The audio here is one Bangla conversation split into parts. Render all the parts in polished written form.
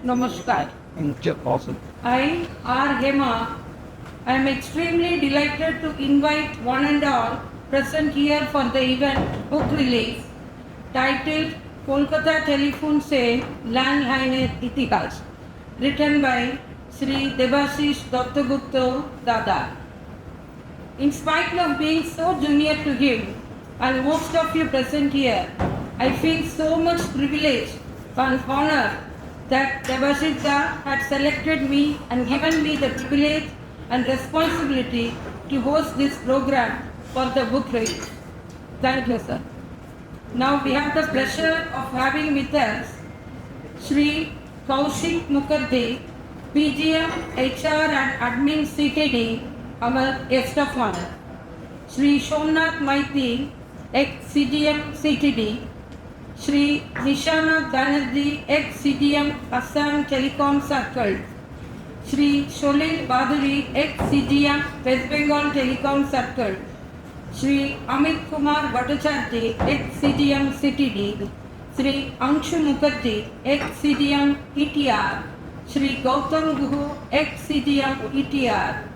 Namaskar. I, R. Hema, I am extremely delighted to invite one and all present here for the event book release titled Kolkata Telephone Se Landline Itihas, written by Sri Debashish Dattagupta Dada. In spite of being so junior to him and most of you present here, I feel so much privilege and honor that Debashish had selected me and given me the privilege and responsibility to host this program for the book release. Thank you, sir. Now we have the pleasure of having with us Sri Kaushik Mukherjee, PGM, HR and Admin CTD, our guest of honor. Sri Somnath Maiti, ex-CGM CTD, Sri Nishana Banerjee, ex-CGM Assam Telecom Circle, Sri Sholil Baduri, ex-CGM West Bengal Telecom Circle, Sri Amit Kumar Bhattacharjee, ex-CGM CTD, Sri Anshu Mukherjee, ex-CGM ETR, Sri Gautam Guhu, ex-CGM ETR,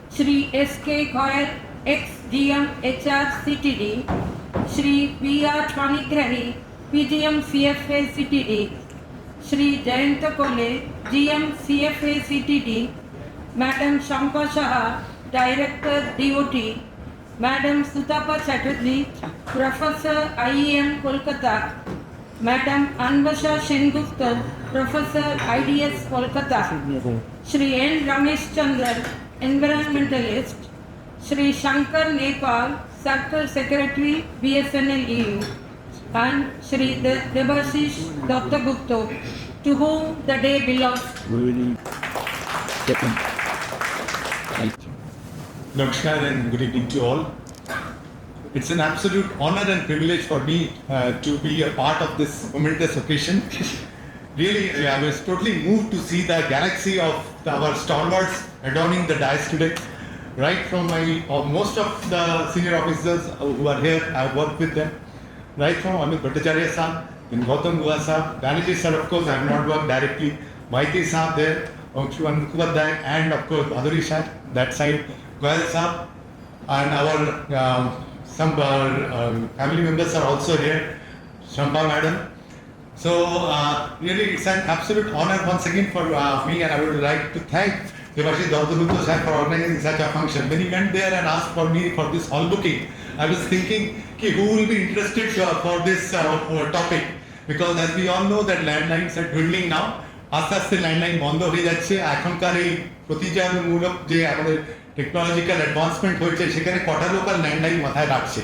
Sri S.K. Goyal, ex-GM HR CTD, Sri V.R. Panigrahi, PGM CFA CTD, Sri Jayanta Kole, GM CFA CTD, Madam Shampa Shah, Director DOT, Madam Sutapa Chatterjee, Professor IEM Kolkata, Madam Anvasha Sengupta, Professor IDS Kolkata, Sri N. Ramesh Chandran, Environmentalist, Sri Shankar Nepal, Circle Secretary, BSNL EU, and Sri Debashish Dattagupta, to whom the day belongs. Namaskar and good evening to all. It's an absolute honor and privilege for me to be a part of this momentous occasion. Really, I was totally moved to see the galaxy of our stalwarts adorning the dais today. Right from most of the senior officers who are here, I've worked with them. Right from Amit Bhattacharya Saab, then Gautam Guha Saab, Banerjee sir, of course, I have not worked directly. Maiti Saab there, Anshu Mukherjee, and of course, Baduri sir, that side, Goyal Saab, and our some family members are also here, Shampa madam. So really, it's an absolute honor once again for me, and I would like to thank Debashish Dattagupta sir for organizing such a function. When he went there and asked for me for this hall booking, I was thinking, who will be interested for this topic? Because as we all know that landlines are dwindling now. আস্তে আস্তে ল্যান্ডলাইন বন্ধ হয়ে যাচ্ছে। এখনকার এই প্রতিযোগিতামূলক যে আমাদের টেকনোলজিক্যাল অ্যাডভান্সমেন্ট হয়েছে সেখানে কটা লোক আর ল্যান্ডলাইন মাথায় রাখছে।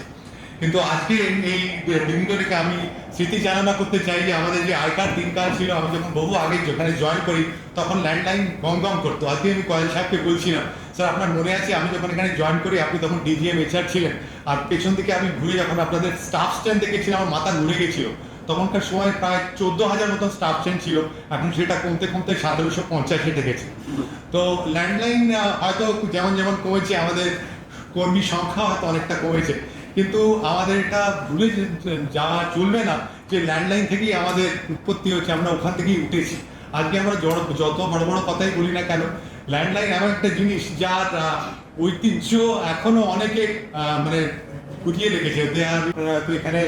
কিন্তু আজকে এই দিনগুলোকে আমি স্মৃতি চালনা করতে চাই যে আমাদের যে আগেকার দিনকাল ছিল, আমি যখন বহু আগে যেখানে জয়েন করি তখন ল্যান্ডলাইন গম গম করতো। আজকে আমি কয়েল সাহেবকে বলছিলাম, স্যার আপনার মনে আছে আমি যখন এখানে জয়েন করি আপনি তখন ডিজিএম HR ছিলেন, আর পেছন থেকে আমি ঘুরে যখন আপনাদের স্টাফ স্ট্যান্ড দেখেছিলাম আমার মাথা ঘুরে গেছিল। তখনকার সময় প্রায় 14,000 মতন স্টাফ স্ট্যান্ড ছিল, এখন সেটা কমতে কমতে 1750 গেছে। তো ল্যান্ডলাইন হয়তো যেমন যেমন কমেছে, আমাদের কর্মী সংখ্যা হয়তো অনেকটা কমেছে, কিন্তু আমাদের এটা ভুলে যাওয়া চলবে না যে ল্যান্ডলাইন থেকেই আমাদের উৎপত্তি হচ্ছে, আমরা ওখান থেকেই উঠেছি। আজকে আমরা যত বড় বড় কথাই বলি না কেন, ল্যান্ডলাইন এমন একটা জিনিস যার ঐতিহ্য এখনো অনেকে মানে গুটিয়ে রেখেছে। তো এখানে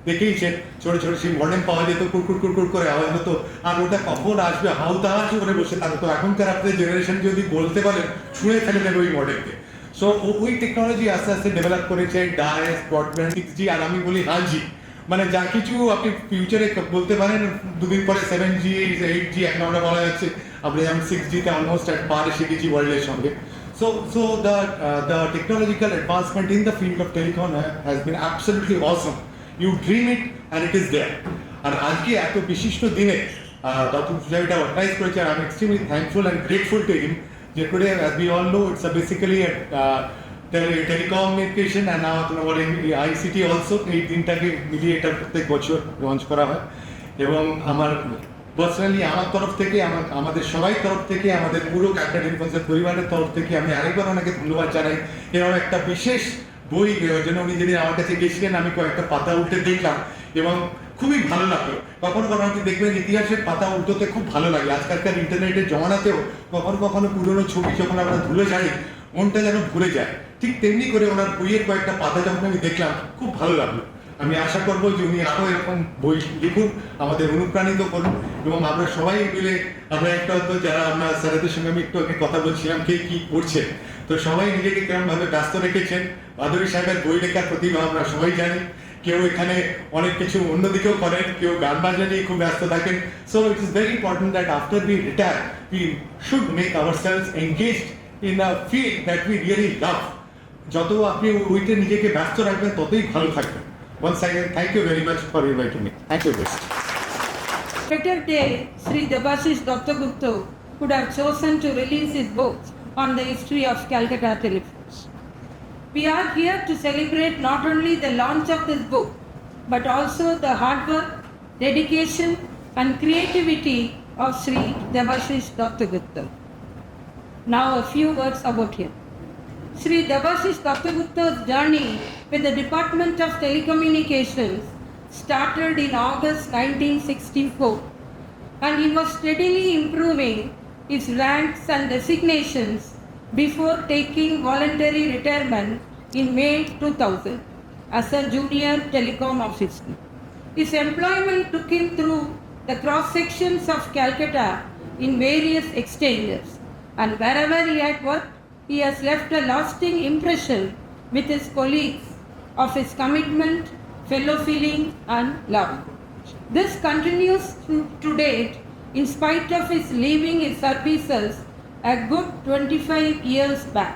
দেখেইছেন ছোট ছোট সেই মডেম পাওয়া যেত, কুরকুর করে আওয়াজ হতো, আর ওটা কখন আসবে হাউতাহাস করে বসে থাকতো। এখনকার আপনাদের জেনারেশন যদি বলতে পারেন ছুঁড়ে ফেলে দেবে ওই মডেলকে। সো ওই টেকনোলজি আস্তে আস্তে ডেভেলপ করেছে ডায়াস, ব্রডব্যান্ড, 6G, আর আমি বলি 8G, মানে যা কিছু আপনি ফিউচারে বলতে পারেন দুদিন পরে 7G, 8G, এখন আমরা বলা যাচ্ছে আপনি যেমন 6G-তে অলমোস্ট এক পার এসে গেছি ওয়ার্ল্ডের সঙ্গে। So the technological advancement in the field of telecom has been absolutely awesome. You dream it and it is there. আর আজকে এত বিশিষ্ট দিনে ডক্টর এটা অর্গানাইজ করেছে, আর আমি extremely thankful and grateful to him যে today as we all know it's basically telecommunication and now ICT also. এই দিনটাকে মিলিয়ে এটা প্রত্যেক বছর লঞ্চ করা হয়, এবং আমার পার্সোনালি আমার তরফ থেকে, আমাদের সবাই তরফ থেকে, আমাদের পুরো ক্যাপ্টেন টেলিফোন্সের পরিবারের তরফ থেকে আমি আরেকবার ওনাকে ধন্যবাদ জানাই। এরকম একটা বিশেষ বই যেন উনি যেদিন আমার কাছে গেছিলেন আমি কয়েকটা পাতা উল্টে দেখলাম, এবং খুবই ভালো লাগলো। কখনো কখনো আপনি দেখবেন ইতিহাসের পাতা উল্টোতে খুব ভালো লাগে। আজকালকার ইন্টারনেটের জমানাতেও কখনো কখনো পুরনো ছবি যখন আমরা ধুলে যাই, মনটা যেন ভরে যায়। ঠিক তেমনি করে ওনার বইয়ের কয়েকটা পাতা যখন আমি দেখলাম, খুব ভালো লাগলো। আমি আশা করবো যে উনি আরও এরকম বই লিখুন, আমাদের অনুপ্রাণিত করুন, এবং আমরা সবাই মিলে আমরা একটা হয়তো যারা আমরা স্যারেদের সঙ্গে আমি একটু আগে কথা বলছিলাম কে কী করছে, তো সবাই নিজেকে কেমনভাবে ব্যস্ত রেখেছেন। মাধুরী সাহেবের বই লেখার প্রতিভা আমরা সবাই জানি। কেউ এখানে অনেক কিছু অন্যদিকেও করেন, কেউ গান বাজনা নিয়ে খুব ব্যস্ত থাকেন। So it is very important that after we retire we should make ourselves engaged in a field that we really love. যত আপনি ওইটা নিজেকে ব্যস্ত রাখবেন ততই ভালো থাকবেন। Once again, thank you very much for inviting me. Thank you, Grace. Better day, Sri Debashish Dattagupta could have chosen to release his books on the history of Calcutta telephones. We are here to celebrate not only the launch of this book, but also the hard work, dedication, and creativity of Sri Debashish Dattagupta. Now, a few words about him. Sri Debashish Dattagupta's journey with the Department of Telecommunications started in August 1964, and he was steadily improving his ranks and designations before taking voluntary retirement in May 2000 as a junior telecom officer. His employment took him through the cross sections of Calcutta in various exchanges, and wherever he had worked, he has left a lasting impression with his colleagues of his commitment, fellow feeling, and love. This continues to date in spite of his leaving his services a good 25 years back,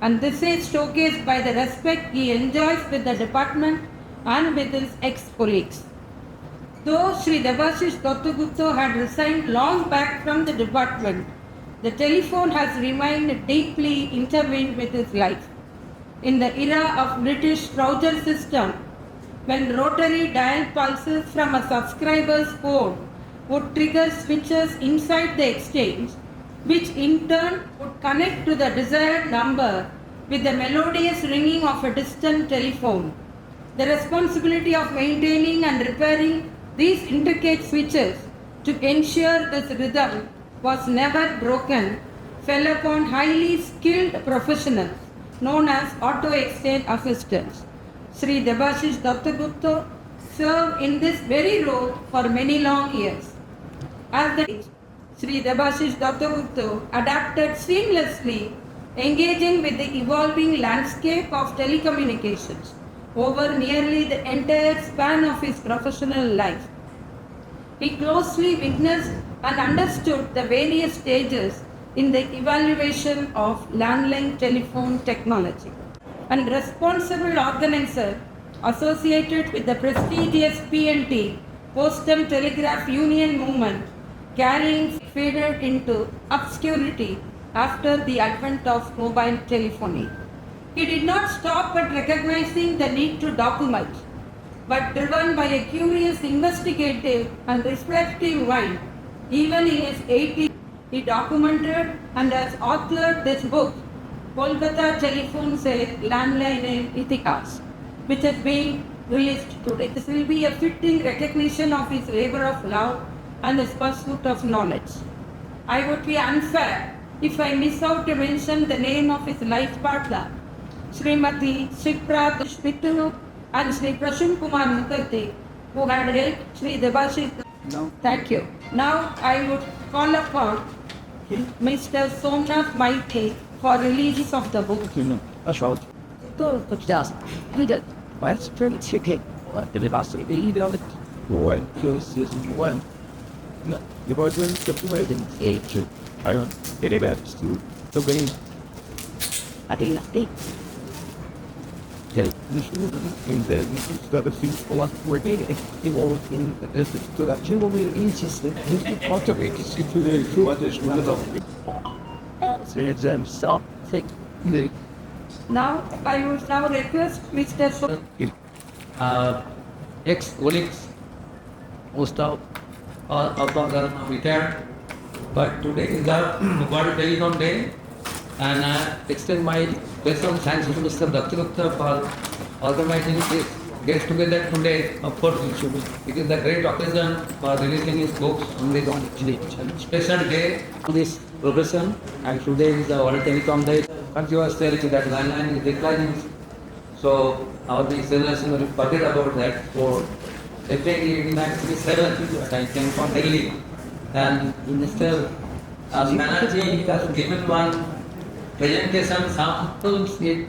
and this is showcased by the respect he enjoys with the department and with his ex-colleagues. Though Sri Debashish Dattagupta had resigned long back from the department, the telephone has remained deeply intertwined with his life. In the era of British Roger system, when rotary dial pulses from a subscriber's phone would trigger switches inside the exchange, which in turn would connect to the desired number with the melodious ringing of a distant telephone. The responsibility of maintaining and repairing these intricate switches to ensure this rhythm was never broken fell upon highly skilled professionals known as auto exchange assistants. Sri Debashish Dattagupta served in this very role for many long years. As the Sri Debashish Dattagupta adapted seamlessly, engaging with the evolving landscape of telecommunications over nearly the entire span of his professional life. He closely witnessed and understood the various stages in the evaluation of landline telephone technology, and responsible organizer associated with the prestigious PNT Postal Telegraph Union movement, carrying faded into obscurity after the advent of mobile telephony. He did not stop at recognizing the need to document, but driven by a curious, investigative, and reflective mind, even in his 80s, he documented and has authored this book, Kolkata Telephone Se Landline Ithihas, which is being released today. This will be a fitting recognition of his labor of love and his pursuit of knowledge. I would be unfair if I miss out to mention the name of his life partner, Srimati Shipra Dushmittu and Sri Prashun Kumar Mukherjee, who had helped Sri Debashish. No. Thank you. Now I would call upon Mr. Somnath Maiti for release of the book. Now I would now request Mr. Ex-colleagues, most of them are retired, but today is the World Telecom Day, and I extend my personal thanks to Mr. Dattagupta for organizing this gets together today, of course, it is a great occasion for releasing his books on this special day of this profession, and today is the World Telecom Day. Continuous theory that landline is declining, so our big generation will forget about that. So, definitely in 1997, I came from Delhi, and Minister Banerjee has given one presentation, samples it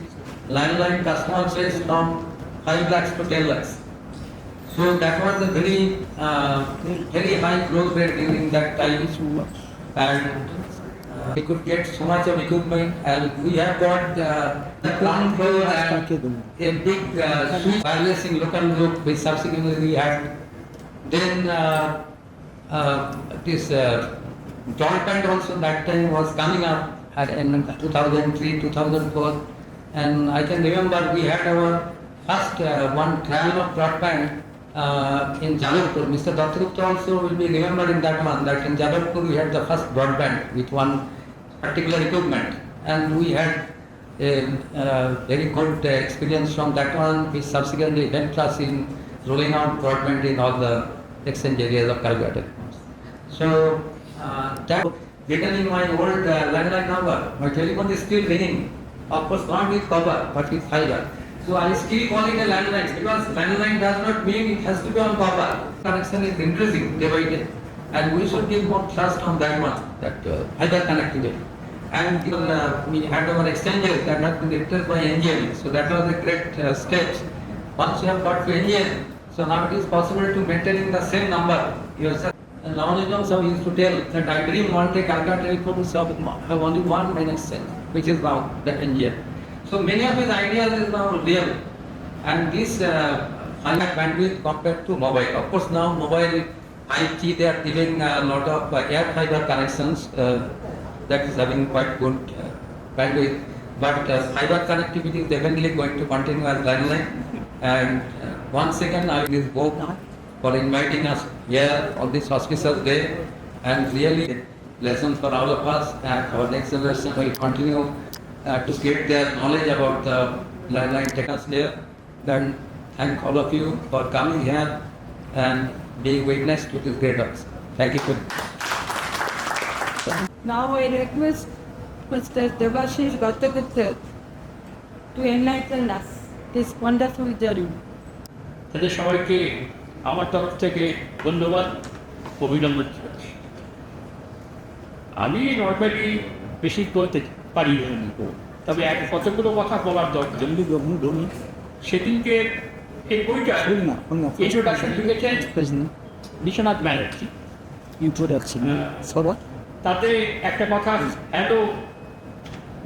landline customer base from 5 lakhs to 10 lakhs. So that was a very high growth rate during that time, and we could get so much of equipment, and we have got ground floor and a big wireless in local loop, which subsequently we had. Then this broadband also that time was coming up in 2003, 2004, and I can remember we had our first one trial of broadband in Jabalpur. Mr. Dattagupta also will be remembered in that month that in Jabalpur we had the first broadband with one particular equipment, and we had a very good experience from that one, which subsequently helped us in rolling out broadband in all the exchange areas of Calcutta. So that getting my old landline number, my telephone is still ringing. Of course, not with copper, but with fiber. So I still call it a landline because landline does not mean it has to be on copper. Connection is increasing day by day, and we should give more trust on that one, that fiber connectivity. And we had our exchanges that had been replaced by NGN, so that was a great step. Once you have got to NGN, so now it is possible to maintaining the same number yourself. And nowadays also we used to tell that I dream one day Calcutta Telecom will have only one main exchange, which is now the NGN. So many of his ideas is now real, and this high bandwidth compared to mobile. Of course, now mobile 5G they are giving a lot of air fiber connections that is having quite good bandwidth, but fiber connectivity is definitely going to continue as landline. And once again, I will go for inviting us here on this auspicious day, and really lessons for all of us, and our next generation will continue to get their knowledge about the landline technology there. Then thank all of you for coming here and being witness to this great work. Thank you. Now I request Mr. Debashish Dattagupta to enlighten us this wonderful journey. তাদের সবাইকে আমার তরফ থেকে ধন্যবাদ, অভিনন্দন। আমি নর্মালি বেশি বলতে পারি না, তবে কতগুলো কথা বলার দরকার। সেদিনকে এই বইটা ইন্ট্রোডাকশন লিখেছেন বিশ্বনাথ ব্যানার্জি। তাতে একটা কথা হ্যালো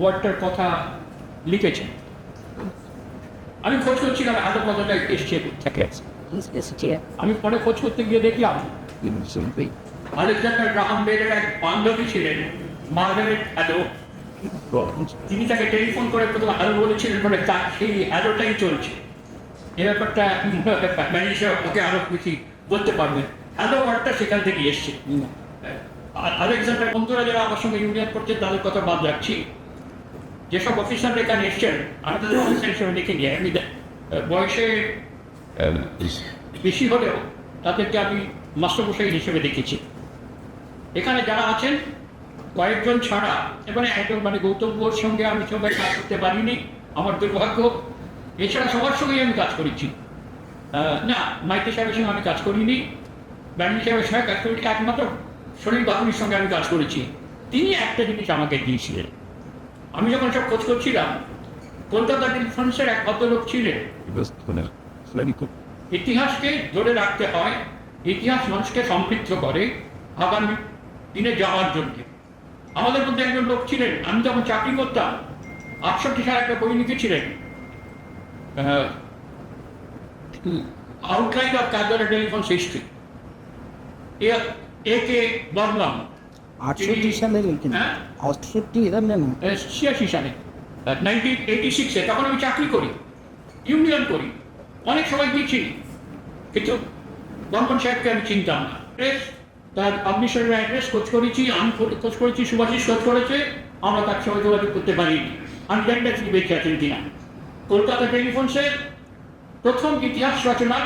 ওয়ার্ডটার কথা লিখেছেন। আমি খোঁজ করছিলাম হ্যালো কথাটা এসছে থেকে। আমি পরে খোঁজ করতে গিয়ে দেখলাম আলেকজান্ডার গ্রাহাম বেলের এক বান্ধবী ছিলেন মার্গারেট হ্যালো, তিনি তাকে টেলিফোন করে প্রথমে হ্যালো বলেছিলেন, বলে তার সেই হ্যালোটাই চলছে। এ ব্যাপারটা ম্যানেজার ওকে আরো বেশি বলতে পারবেন। হ্যালো ওয়ার্ডটা সেখান থেকে এসছে। আলেকজান্ডার বন্ধুরা যারা আমার সঙ্গে ইউনিয়ন করছেন তাদের কথা বাদ রাখছি, যেসব অফিসাররা এখানে এসছেন আমি তাদের অফিসার হিসেবে দেখে নিই। আমি বয়সে বেশি হলেও তাদেরকে আমি মাস্টারমশাই হিসেবে দেখেছি। এখানে যারা আছেন কয়েকজন ছাড়া, এবারে একজন মানে গৌতম বোর সঙ্গে আমি সবাই কাজ করতে পারিনি, আমার দুর্ভাগ্য। এছাড়া সবার সঙ্গেই আমি কাজ করেছি। না, মাইতি সাহেবের সঙ্গে আমি কাজ করিনি, ব্যান্ডি সাহেবের সঙ্গে কাজ করেছি, একমাত্র শরীর বাবুনির সঙ্গে আমি কাজ করেছি। তিনি একটা জিনিস আমাকে দিয়েছিলেন। আমি যখন সব খোঁজ করছিলাম, কলকাতা টেলিফোন্সের এক ভদ্রলোক ছিলেন। ইতিহাসকে ধরে রাখতে হয়, ইতিহাস মানুষকে সম্পৃক্ত করে আগামী দিনে যাওয়ার জন্য। আমাদের মধ্যে একজন লোক ছিলেন, আমি যখন চাকরি করতাম 68 সালে একটা বই লিখেছিলেন, outline of Calcutta telephone history. একে বললাম 68 সালে লিখেন, 68 86 সালে 1986-এ, তখন আমি চাকরি করি, ইউনিয়ন করি, অনেক সময় দিয়েছি, কিন্তু বর্মন সাহেবকে আমি চিনতাম না। তার পাবলিশারের অ্যাড্রেস খোঁজ করেছি, আমি খোঁজ করেছি, সুভাষিস খোঁজ করেছে, আমরা তার সঙ্গে যোগাযোগ করতে পারিনি। আমি জানি না তিনি বেঁচে আছেন কিনা। কলকাতা টেলিফোন্সের প্রথম ইতিহাস রচনা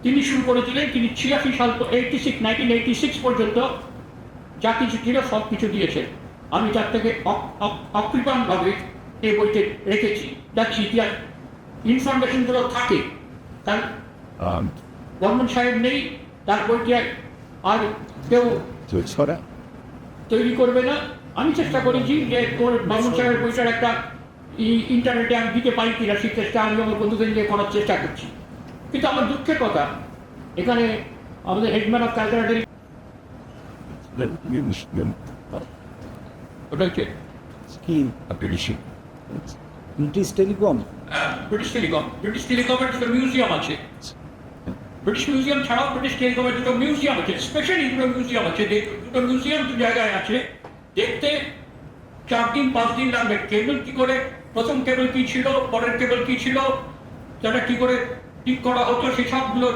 তিনি শুরু করেছিলেন। তিনি 86 সাল 1986 পর্যন্ত যা কিছু ছিল সব কিছু দিয়েছেন। আমি তার থেকে অকৃপণভাবে এই বইতে রেখেছি, যাচ্ছি ইতিহাস ইনফরমেশনগুলো থাকে। কারণ বর্মন সাহেব নেই, তার বইটি আর কেউ তৈরি করবে না। আমি চেষ্টা করেছি যে বর্মন সাহেবের বইটার একটা ইন্টারনেটে আমি দিতে পারি কিনা সেই চেষ্টা আমি আমার বন্ধুদের নিয়ে করার চেষ্টা করছি। কিন্তু আমার দুঃখের কথা, এখানে আমাদের হেডম্যান অফ ক্যালকাটা ওটা হচ্ছে কি ব্রিটিশ টেলিকম? ব্রিটিশ টেলিকমের দুটো মিউজিয়াম আছে। ব্রিটিশ মিউজিয়াম ছাড়াও ব্রিটিশ টেলিকমের দুটো মিউজিয়াম আছে, স্পেশালি দুটো মিউজিয়াম আছে। দুটো মিউজিয়াম দু জায়গায় আছে, দেখতে 4 দিন 5 দিন লাগবে। কেবল কি করে, প্রথম কেবল কি ছিল, পরের কেবল কি ছিল, সেটা কি করে ঠিক করা হতো, সেই সবগুলোর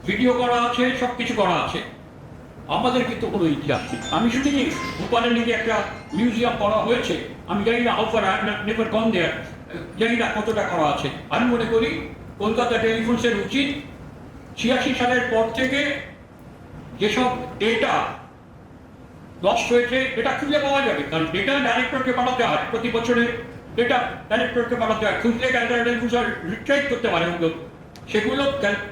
ভিডিও করা আছে, সব কিছু করা আছে। আমাদের কিন্তু কোনো ইতিহাস নেই। আমি শুনিনি ভোপালের দিকে একটা মিউজিয়াম করা হয়েছে, আমি জানি না হাউফার নেভার গন দেয়ার, জানি না কতটা করা আছে। আমি মনে করি কলকাতা টেলিফোনসের উচিত 86 সালের পর থেকে যেসব ডেটা লস হয়েছে এটা খুঁজে পাওয়া যাবে, কারণ ডেটা ডাইরেক্টরকে পাঠাতে হয়, প্রতি বছরে ডেটা ডাইরেক্টরকে পাঠাতে হয়, খুঁজলে ক্যালকাটা টেলিফোন রিট্রাইভ করতে পারে ওগুলো। সেগুলো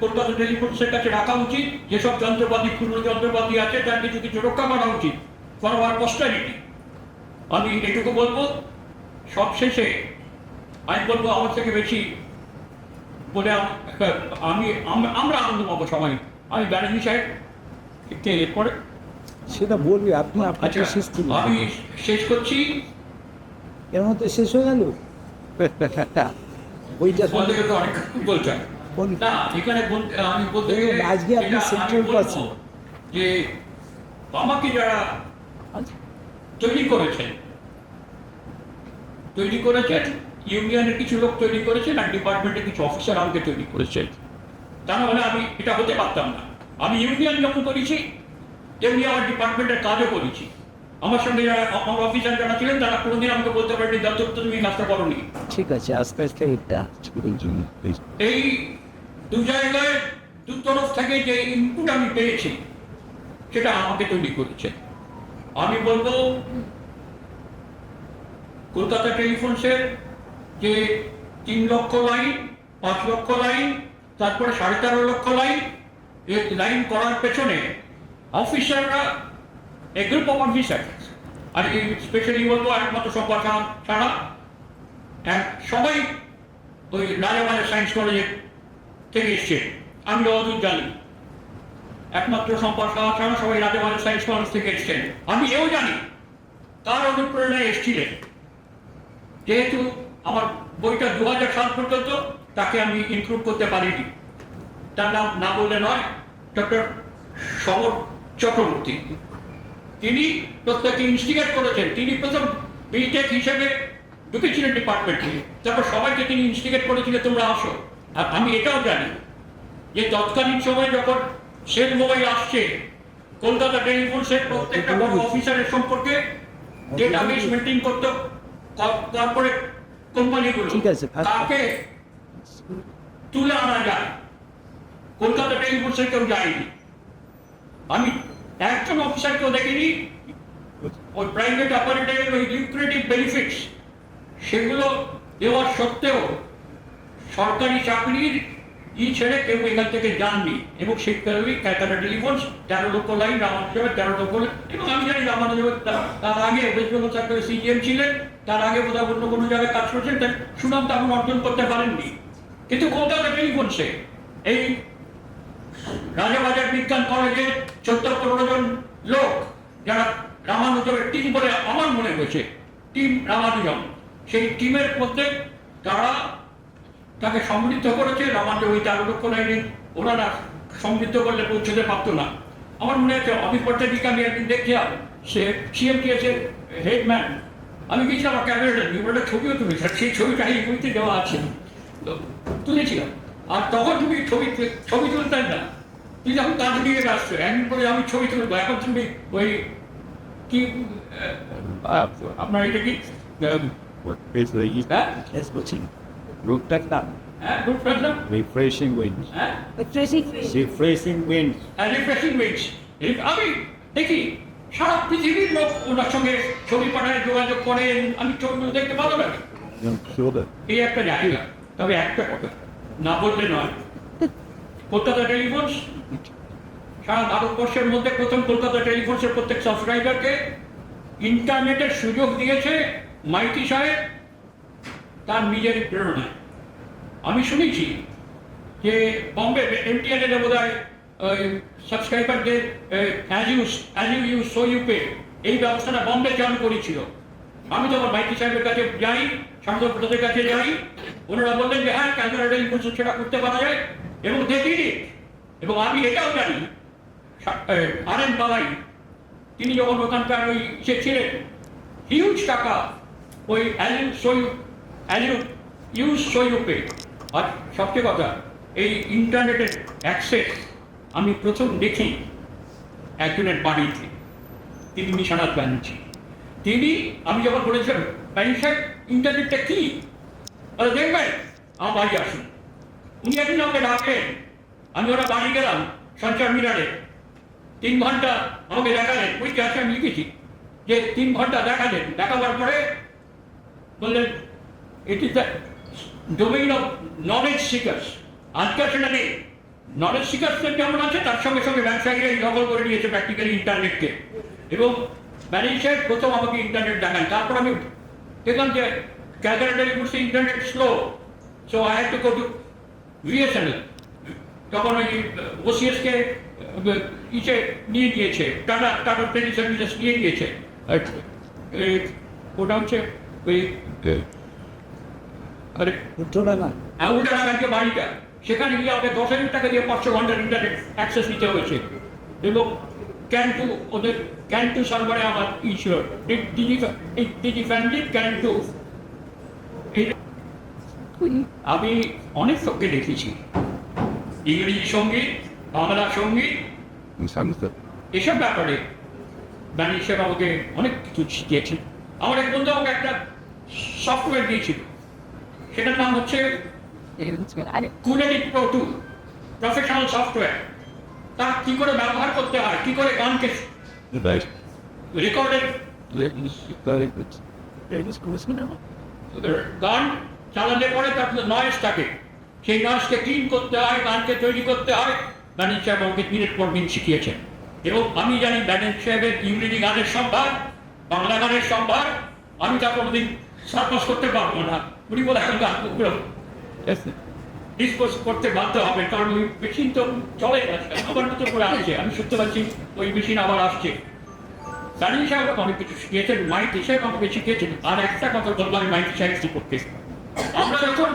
কলকাতা টেলিফোনসের কাছে রাখা উচিত। যেসব যন্ত্রপাতি, পুরনো যন্ত্রপাতি আছে তার কিছু কিছু রক্ষা করা উচিত, ফর আওয়ার পোস্টারিটি। আমি এটুকু বলবো। সবশেষে আমি বলবো, আমার থেকে বেশি বলে আমরা আনন্দ পাবো সবাই। আমি ব্যানার্জি সাহেব এরপরে সেটা বলবি আপনি, আপনাকে শেষ করুন। আমি শেষ করছি। এর মধ্যে শেষ হয়ে গেল ওইটা তোমাদেরকে তো অনেক বলছেন না এখানে। আমি বলতে আজকে আপনি সেন্ট্রাল পাচ্ছেন যে আমাকে যারা তৈরি করেছেন ইউনিয়নের কিছু লোক তৈরি করেছেন, আর ডিপার্টমেন্টের কিছু অফিসার আমাকে তৈরি করেছেন। তা নাহলে আমি এটা হতে পারতাম না। আমি ইউনিয়ন যখন করেছি তেমনি আমার ডিপার্টমেন্টের কাজও করেছি। আমার সঙ্গে যারা আমার অফিসার যারা ছিলেন তারা কোনোদিন আমাকে বলতে পারেনি দত্তক তুমি কাজটা করোনি। ঠিক আছে, আস্তে আস্তে এটা এই দু জায়গায় দু তরফ থেকে যে ইনপুট আমি পেয়েছি সেটা আমাকে তৈরি করেছে। আমি বলবো কলকাতা টেলিফোনসের যে 3 লক্ষ লাইন, 5 লক্ষ লাইন, তারপরে 13.5 লক্ষ লাইন, এই লাইন করার পেছনে অফিসাররা, এ গ্রুপ অফ অফিসার, আর এই স্পেশালি বলবো একমাত্র সম্পাদক ছাড়া সবাই ওই রাজাবাজার সায়েন্স কলেজের থেকে এসছে। আমি যতদূর জানি একমাত্র সম্পাদক ছাড়া সবাই রাজাবাজার সায়েন্স কলেজ থেকে এসছেন। আমি এও জানি তার অনুপ্রেরণায় এসেছিলেন, যেহেতু আমার বইটা 2000 সাল পর্যন্ত তাকে আমি ইনক্লুড করতে পারিনি। তার নাম না বললে নয়, ডক্টর সমর চক্রবর্তী। তিনি প্রত্যেককে ইনস্টিগেট করেছেন। তিনি প্রথম বিটেক হিসেবে ঢুকেছিলেন ডিপার্টমেন্টে, তারপর সবাইকে তিনি ইনস্টিগেট করেছিলেন তোমরা আসো। আর আমি এটাও জানি যে তৎকালীন সময় যখন সেল মোবাইল আসছে, কলকাতা টেলিফোনসের প্রত্যেকটা বড় অফিসারের সম্পর্কে ডেটাবেস মেনটেন করতে কর্পোরেট কোম্পানিগুলো, তাকে তুলে আনা যায়। কলকাতা টেলিফোনসের কেউ যায়নি। আমি একজন অফিসারকেও দেখিনি ওই প্রাইভেট অপারেটরের ওই লিউক্রেটিভ বেনিফিটস সেগুলো দেওয়ার সত্ত্বেও সরকারি চাকরির ছেড়ে কেউ এখান থেকে যাননি। এবং সেই কারণেই ক্যালকাটা টেলিফোনস 13 লক্ষ লাইন, রামানুজমের 13 লক্ষ লাইন। এবং আমি জানি রামানুজমের তার আগে ওয়েস্ট বেঙ্গল সরকারের সিজিএম ছিলেন, তার আগে বোধহয় অন্য কোনো জায়গায় কাজ করছেন, তার সুনাম তেমন অর্জন করতে পারেননি। কিন্তু কলকাতা টেলিফোনসে এই রাজাবাজার বিজ্ঞান কলেজের 14-15 জন লোক যারা রামানুজমের টিম বলে আমার মনে হয়েছে, টিম রামানুজম, সেই টিমের মধ্যে তারা তাকে সমৃদ্ধ করেছে। রামানুজম ওই 13 লক্ষ লাইনে ওনারা সমৃদ্ধ করলে পৌঁছতে পারত না। আমার মনে হচ্ছে অমিত ভট্টাচার্যকে আমি একদিন দেখছিলাম, সে সিএমটিএস এর হেডম্যান। আমি গেছিলাম আমার ক্যামেরাটা নিয়ে, ওটা ছবিও তুলেছিলাম, সেই ছবিটা এই বইতে দেওয়া আছে, তুলেছিলাম। আর তখন তুমি ছবি তুলতেন না, তুই যখন কাজ নিয়ে আসছো একদিন বলে আমি ছবি তুলবো, এখন তুমি ওই কি আপনার এটা কি রূপটার নাম হ্যাঁ গুড ফ্রেন্ড না রিফ্রেশিং উইন্ড হ্যাঁ রিফ্রেশিং উইন্ড রিফ্রেশিং উইন্ডস আমি দেখি সারা পৃথিবীর লোক ওনার সঙ্গে ছবি পাঠায় যোগাযোগ করেন, আমি ছবিগুলো দেখতে ভালো লাগে। এই একটা জায়গা, তবে একটা কথা না বললে নয়, কলকাতা টেলিফোনস সারা ভারতবর্ষের মধ্যে প্রথম কলকাতা টেলিফোনসের প্রত্যেক সাবস্ক্রাইবারকে ইন্টারনেটের সুযোগ দিয়েছে মাইতি সাহেব তার নিজের প্রেরণায়। আমি শুনেছি যে বম্বে এমটিএনের বোধ হয় সাবস্ক্রাইবারদের as you use so you pay এই ব্যবস্থাটা বম্বে চালু করেছিল। আমি তো আমার মাইতি সাহেবের কাছে যাই, সাংসদের কাছে যাই, ওনারা বললেন যে হ্যাঁ ক্যালকাটা টেলিফোন সেটা করতে পারা যায় এবং দেখিনি। এবং আমি এটাও জানি আরএন বালাই তিনি যখন ওখানকার ওই সে ছিলেন হিউজ টাকা ওই ইউজ সো ইউ পে। আর সবচেয়ে কথা এই ইন্টারনেটের অ্যাক্সেস আমি প্রথম দেখি একজনের বাড়িতে, তিনি নিশানাথ ব্যানার্জি। তিনি আমি যখন বলেছিলাম ব্যানার্জি সাহেব ইন্টারনেটটা কী দেখবেন আমার বাড়ি আসুন, উনি একদিন আমাকে ডাকলেন, আমি ওরা বাড়ি গেলাম সঞ্চার মিনারে, 3 ঘন্টা আমাকে দেখালেন, ওই কাছে আমি লিখেছি যে 3 ঘন্টা দেখালেন, দেখাবার পরে বললেন it is the domain of knowledge seekers. আজকাল সেটা নেই, নলেজ সিকার্সের যেমন আছে তার সঙ্গে সঙ্গে ব্যবসায়ীরা দখল করে নিয়েছে প্র্যাকটিক্যালি ইন্টারনেটকে। এবং ম্যানেজার সাহেব প্রথম আমাকে ইন্টারনেট দেখান, তারপর আমি দেখলাম যে ক্যালকাটা টেলিফোনসে internet slow, so I had to go to BSNL. তখন ওই ওসিএসকে ইসে নিয়ে গিয়েছে, টাটা টেলি সার্ভিসেস নিয়ে গিয়েছে, ওটা হচ্ছে ওই আরে উল্টাডাঙ্গার বাড়িটা, সেখানে গিয়ে আমাকে 10,000 টাকা দিয়ে 500 ঘন্টার ইন্টারনেট অ্যাক্সেস নিতে হয়েছে। এবং ওদের ক্যান্টু সার্ভারে আমার ই ছিল ডিজি ফ্যামিলি ক্যান্টু। আমি অনেক লোককে দেখেছি ইংরেজি সঙ্গীত, বাংলা সঙ্গীত, এসব ব্যাপারে ব্যানার্জি সাহেব আমাকে অনেক কিছু শিখিয়েছেন। আমার এক বন্ধু আমাকে একটা সফটওয়্যার দিয়েছিল, সেটার নাম হচ্ছে কুলেরিট প্রো 2 প্রফেশনাল সফটওয়্যার। তা কী করে ব্যবহার করতে হয়, কী করে গানকে রেকর্ডের গান চালালে পরে তার নয়েজ থাকে, সেই নয়েজকে ক্লিন করতে হয়, গানকে তৈরি করতে হয়। ব্যানার্জি সাহেব আমাকে দিনের পর দিন শিখিয়েছেন। এবং আমি জানি ব্যানার্জি সাহেবের ইংরেজি গানের সম্ভার, বাংলা গানের সম্ভার আমি তা কোনোদিন সার্পাস করতে পারবো না। উনি বলে এখন গান ডিসপোজ করতে বাধ্য হবে, কারণ ওই মেশিন তো চলে যাচ্ছে, আবার মতো করে আসছে, আমি শুনতে পাচ্ছি ওই মেশিন আবার আসছে। ব্যানার্জি সাহেব অনেক কিছু শিখিয়েছেন, মাইতি সাহেব আমাকে শিখিয়েছেন। আর একটা কথা বলবো আমি মাইতি সাহেব করতে, আমরা যখন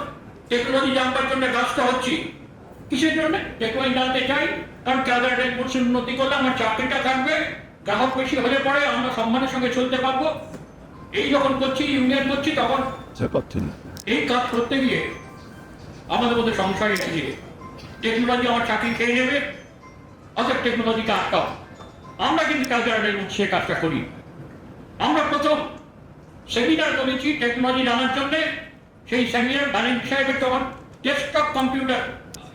টেকনোলজি জানবার জন্য ব্যস্ত হচ্ছি, কিসের জন্য টেকনোলজি জানতে চাই? কারণ ক্যালকাটা টেলিফোনসের উন্নতি করলে আমার চাকরিটা থাকবে, গ্রাহক বেশি হলে পরে আমরা সম্মানের সঙ্গে চলতে পারবো। এই যখন করছি ইউনিয়ন করছি, তখন এই কাজ করতে গিয়ে আমাদের মধ্যে সংশয় এসে গিয়ে টেকনোলজি আমার চাকরি খেয়ে নেবে, অর্থাৎ টেকনোলজিকে আটকাও। আমরা কিন্তু ক্যালকাটা টেলিফোন সে কাজটা করি। আমরা প্রথম সেমিনার করেছি টেকনোলজি জানার জন্যে। সেই সেমিনার ব্যানার্জি সাহেবের তখন ডেস্কটপ কম্পিউটার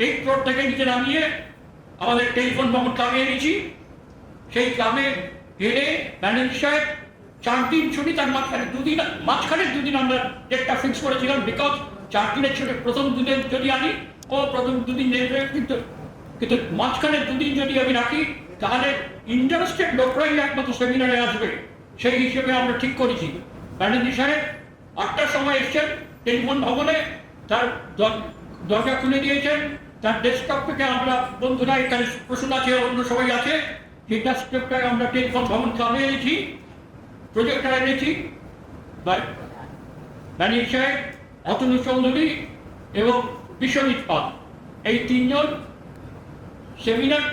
8 ফ্লোর থেকে নিচে নামিয়ে আমাদের টেলিফোন ভবন ক্লাবে এনেছি। সেই ক্লাবে গেলে ব্যানার্জি সাহেব 4 দিন ছুটি, তার মাঝখানে 2 দিন আমরা ডেটটা ফিক্স করেছিলাম, বিকজ 4 দিনের ছুটি প্রথম 2 দিন যদি আনি ও প্রথম 2 দিন নেবে, কিন্তু মাঝখানে 2 দিন যদি আমি রাখি তাহলে ইন্টারেস্টেড লোকরাই একমাত্র সেমিনারে আসবে। সেই হিসেবে আমরা ঠিক করেছি। ব্যানার্জি সাহেব 8টার সময় এসছেন টেলিফোন ভবনে, তার দরজা খুলে দিয়েছেন, তার ডেস্কটপ থেকে আমরা বন্ধুরা এখানে প্রশ্ন আছে, অন্য সবাই আছে, সেই ডেস্কটপটায় আমরা টেলিফোন ভবন ক্লাবে এনেছি, প্রজেক্টর এনেছি। ব্যানার্জি সাহেব, অতনু চৌধুরী এবং বিশ্বজিৎ পাল, এই 3 জন সেমিনার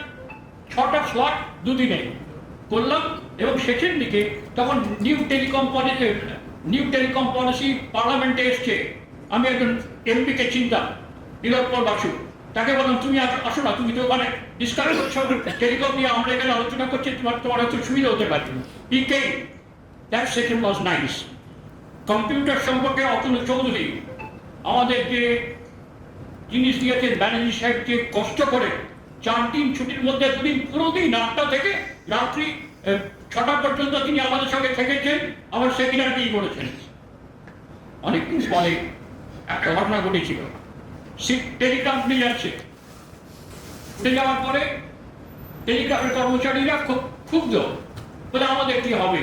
6টা স্লট 2 দিনে করলাম। এবং শেষের দিকে তখন নিউ টেলিকম পলিসি পার্লামেন্টে এসছে। আমি একজন এমপিকে চিন্তা, নীলোৎপল বাসু, তাকে বললাম তুমি আসো না, তুমি তো ওখানে ডিসকাস করছো টেলিকম নিয়ে, আমরা এখানে আলোচনা করছি, তোমার হয়তো সুবিধা হতে পারে। পিকে that session was nice. Computer সম্পর্কে অতনু চৌধুরী আমাদের যে জিনিস দিয়েছেন ব্যানার্জি সাহেবকে কষ্ট করে 4 দিন ছুটির মধ্যে 2 দিন পুরো দিন 8টা থেকে রাত্রি 6টা পর্যন্ত তিনি আমাদের সঙ্গে থেকেছেন, আমার সেমিনার দিয়ে করেছেন। অনেকদিন পরে একটা ঘটনা ঘটেছিল, টেলিগ্রাম উঠে যাচ্ছে, উঠে যাওয়ার পরে টেলিগ্রামের কর্মচারীরা খুব ক্ষুব্ধ, বলে আমাদের কি হবে,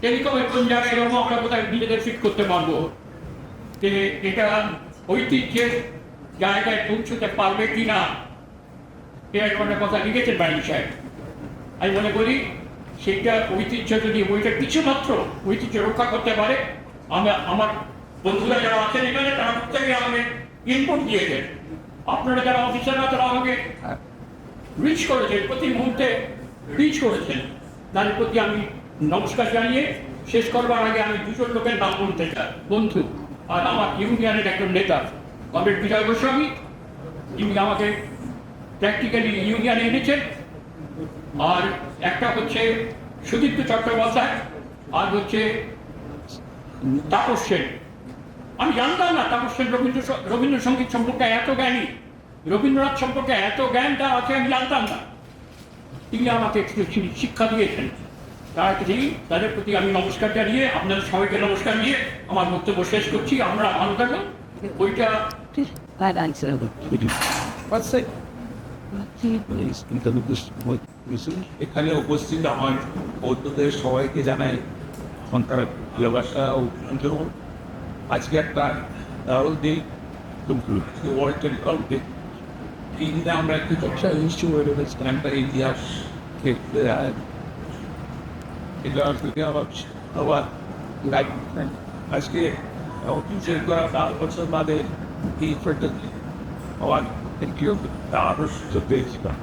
টেলিকমের কোন জায়গায় এরকম আমরা কোথায় নিজেদের ফিট করতে পারবো, যে এটা ঐতিহ্যের জায়গায় পৌঁছতে পারবে কি না, এরকম একটা কথা লিখেছেন ব্যানার্জি সাহেব। আমি মনে করি সেইটা ঐতিহ্য, যদি বইটা কিছু মাত্র ঐতিহ্য রক্ষা করতে পারে, আমার বন্ধুরা যারা আছেন এখানে তারা প্রত্যেকে আমাকে ইনপুট দিয়েছেন, আপনারা যারা অফিসাররা তারা আমাকে রিচ করেছেন, প্রতি মুহূর্তে রিচ করেছেন, তাদের প্রতি আমি নমস্কার জানিয়ে শেষ করবার আগে আমি 2 জন লোকের নাম বলতে চাই, বন্ধু আর আমার ইউনিয়নের একজন নেতা কমরেড বিজয় গোস্বামী, যিনি আমাকে প্র্যাকটিক্যালি ইউনিয়নে এনেছেন, আর একটা হচ্ছে সুদীপ্ত চট্টোপাধ্যায়, আর হচ্ছে তাপস সেন। আমি জানতাম না তাপস সেন রবীন্দ্রসঙ্গীত সম্পর্কে এত জ্ঞানী, রবীন্দ্রনাথ সম্পর্কে এত জ্ঞান তার আছে আমি জানতাম না। তিনি আমাকে শিক্ষা দিয়েছেন, তাদের প্রতি আমি নমস্কার জানিয়ে আপনাদের সবাইকে নমস্কার দিয়ে আমার বক্তব্য শেষ করছি। আমরা ভালো থাকবেন। ওইটা এখানে উপস্থিত আমার বৌদ্ধদের সবাইকে জানাই সন্তান ভালোবাসা ও অনুগ্রহ। আজকে একটা দারুণ দিন, এই দিনে আমরা একটু চর্চা একটা ইতিহাস এটা থেকে আবার আজকে অফিসের করা 4 বছর বাদে এই আবার পেয়েছিলাম।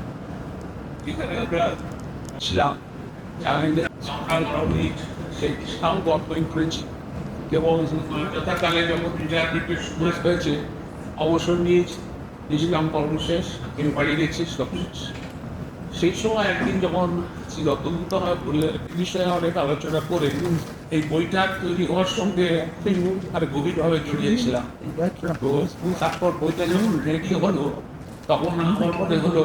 এখানে আমরা ছিলাম সেই ইসলাম গল্পই করেছি, কেবল যথাকালে যখন ব্রিটিশ হয়েছে অবসর নিয়েছি, নিজেলাম কর্মশেষ আমি বাড়ি গেছি। সেই সময় একদিন যখন রতন্ত বললে বিষয়ে অনেক আলোচনা করে এই বইটা তৈরি হওয়ার সঙ্গে আর গভীরভাবে জড়িয়েছিলাম। তারপর বইটা যখন রেডি হলো তখন আমার মনে হলো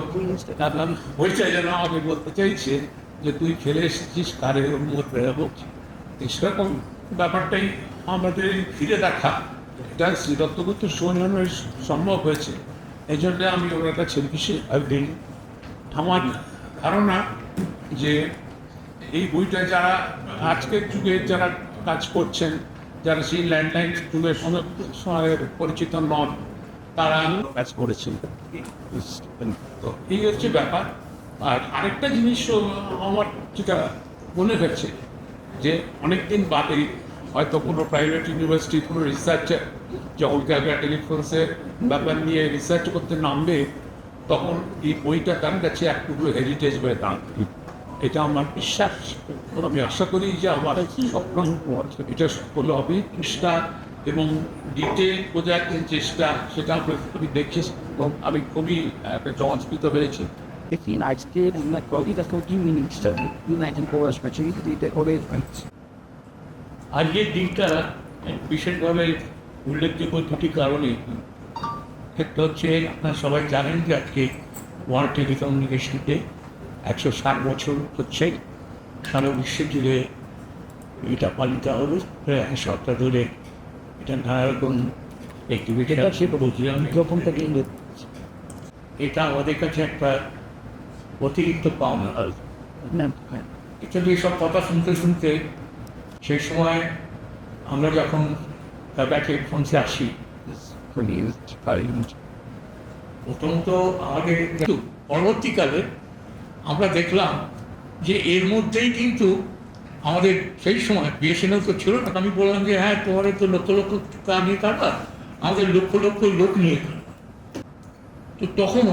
বইটা যেন আমাকে বলতে চাইছে যে তুই ফেলে এসেছিস কারের মধ্যে। সেরকম ব্যাপারটাই আমাদের ফিরে দেখা, এটা শ্রীদত্তগুপ্ত সুবর্ণের সম্ভব হয়েছে। এই জন্য আমি ওনার কাছে বিশেষ আমার ধারণা যে এই বইটা যারা আজকের যুগে যারা কাজ করছেন, যারা সেই ল্যান্ডলাইন যুগের সঙ্গে পরিচিত নন, তারা কাজ করেছেন। তো এই হচ্ছে ব্যাপার। আর আরেকটা জিনিস আমার যেটা মনে হচ্ছে যে অনেকদিন বাদে হয়তো কোনো প্রাইভেট ইউনিভার্সিটি কোনো রিসার্চার যখন টেলিফোন্সের ব্যাপার নিয়ে রিসার্চ করতে নামবে, তখন এই বইটা তার কাছে এক টুকরো হেরিটেজ বয়ে দাঁড়। এটা আমার বিশ্বাস, আমি আশা করি যে আমার স্বপ্ন এটা সফল হবে। চেষ্টা এবং ডিটেল বোঝার যে চেষ্টা সেটা আমি দেখেছি এবং আমি খুবই চমৎকৃত হয়েছি। আজকের দিনটা বিশেষভাবে উল্লেখযোগ্য 2টি কারণে। একটা হচ্ছে আপনারা সবাই জানেন যে আজকে ওয়ার্ল্ড টেলিকমিউনিকেশন ডে 160 বছর হচ্ছে, সারা বিশ্বের জুড়ে এটা পালিত হবে। প্রায় 1 সপ্তাহ ধরে এটা নানা রকম অ্যাক্টিভিটি আছে। এটা আমাদের কাছে একটা অতিরিক্ত পাওনা। এটা দিয়ে সব কথা শুনতে শুনতে সেই সময় আমরা যখন ব্যাকে ফোনসে আসি, প্রথমত আমাদের কিন্তু পরবর্তীকালে আমরা দেখলাম যে এর মধ্যেই কিন্তু আমাদের সেই সময় বিএসএনএল তো ছিল না। আমি বললাম যে হ্যাঁ তোমাদের তো লক্ষ লক্ষ টাকা নিয়ে কাটা, আমাদের লক্ষ লক্ষ লোক নিয়ে কাটা। তো তখন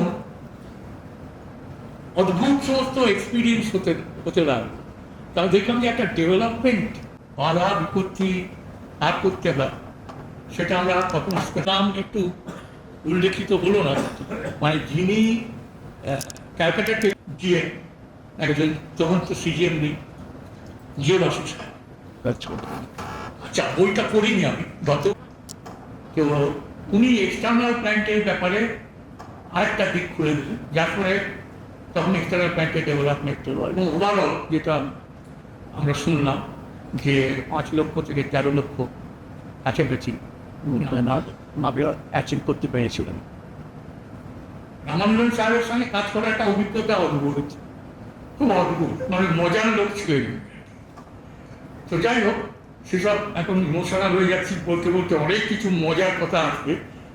অদ্ভুত সমস্ত এক্সপিরিয়েন্স হতে লাগলো। তাহলে দেখলাম যে একটা ডেভেলপমেন্ট বাধা বিপত্তি আর করতে হয়, সেটা আমরা কখন নাম একটু উল্লেখিত হলো না, মানে যিনি ক্যালকাটাতে গিয়ে একজন তখন তো সিজিএম নেই, জিও বাসু সাহেব। আচ্ছা বইটা পড়িনি আমি, গত কেউ উনি এক্সটার্নাল প্ল্যান্টের ব্যাপারে আরেকটা দিক খুলে দিলেন, যার ফলে তখন এক্সটার্নাল প্ল্যান্টের ডেভেলপমেন্ট হলো। এবং ওভারঅল যেটা আমরা শুনলাম যে 5 লক্ষ থেকে 13 লক্ষ কাছাকাছি অ্যাচিভ করতে পেরেছিলেন। রামানন্দন সাহেবের সঙ্গে কাজ করার একটা অভিজ্ঞতা অদ্ভুত, খুব অদ্ভুত, মানে মজার লোক ছিলেন। তো যাই হোক, সেসব এখন ইমোশনাল হয়ে যাচ্ছি বলতে বলতে, অনেক কিছু মজার কথা আসবে,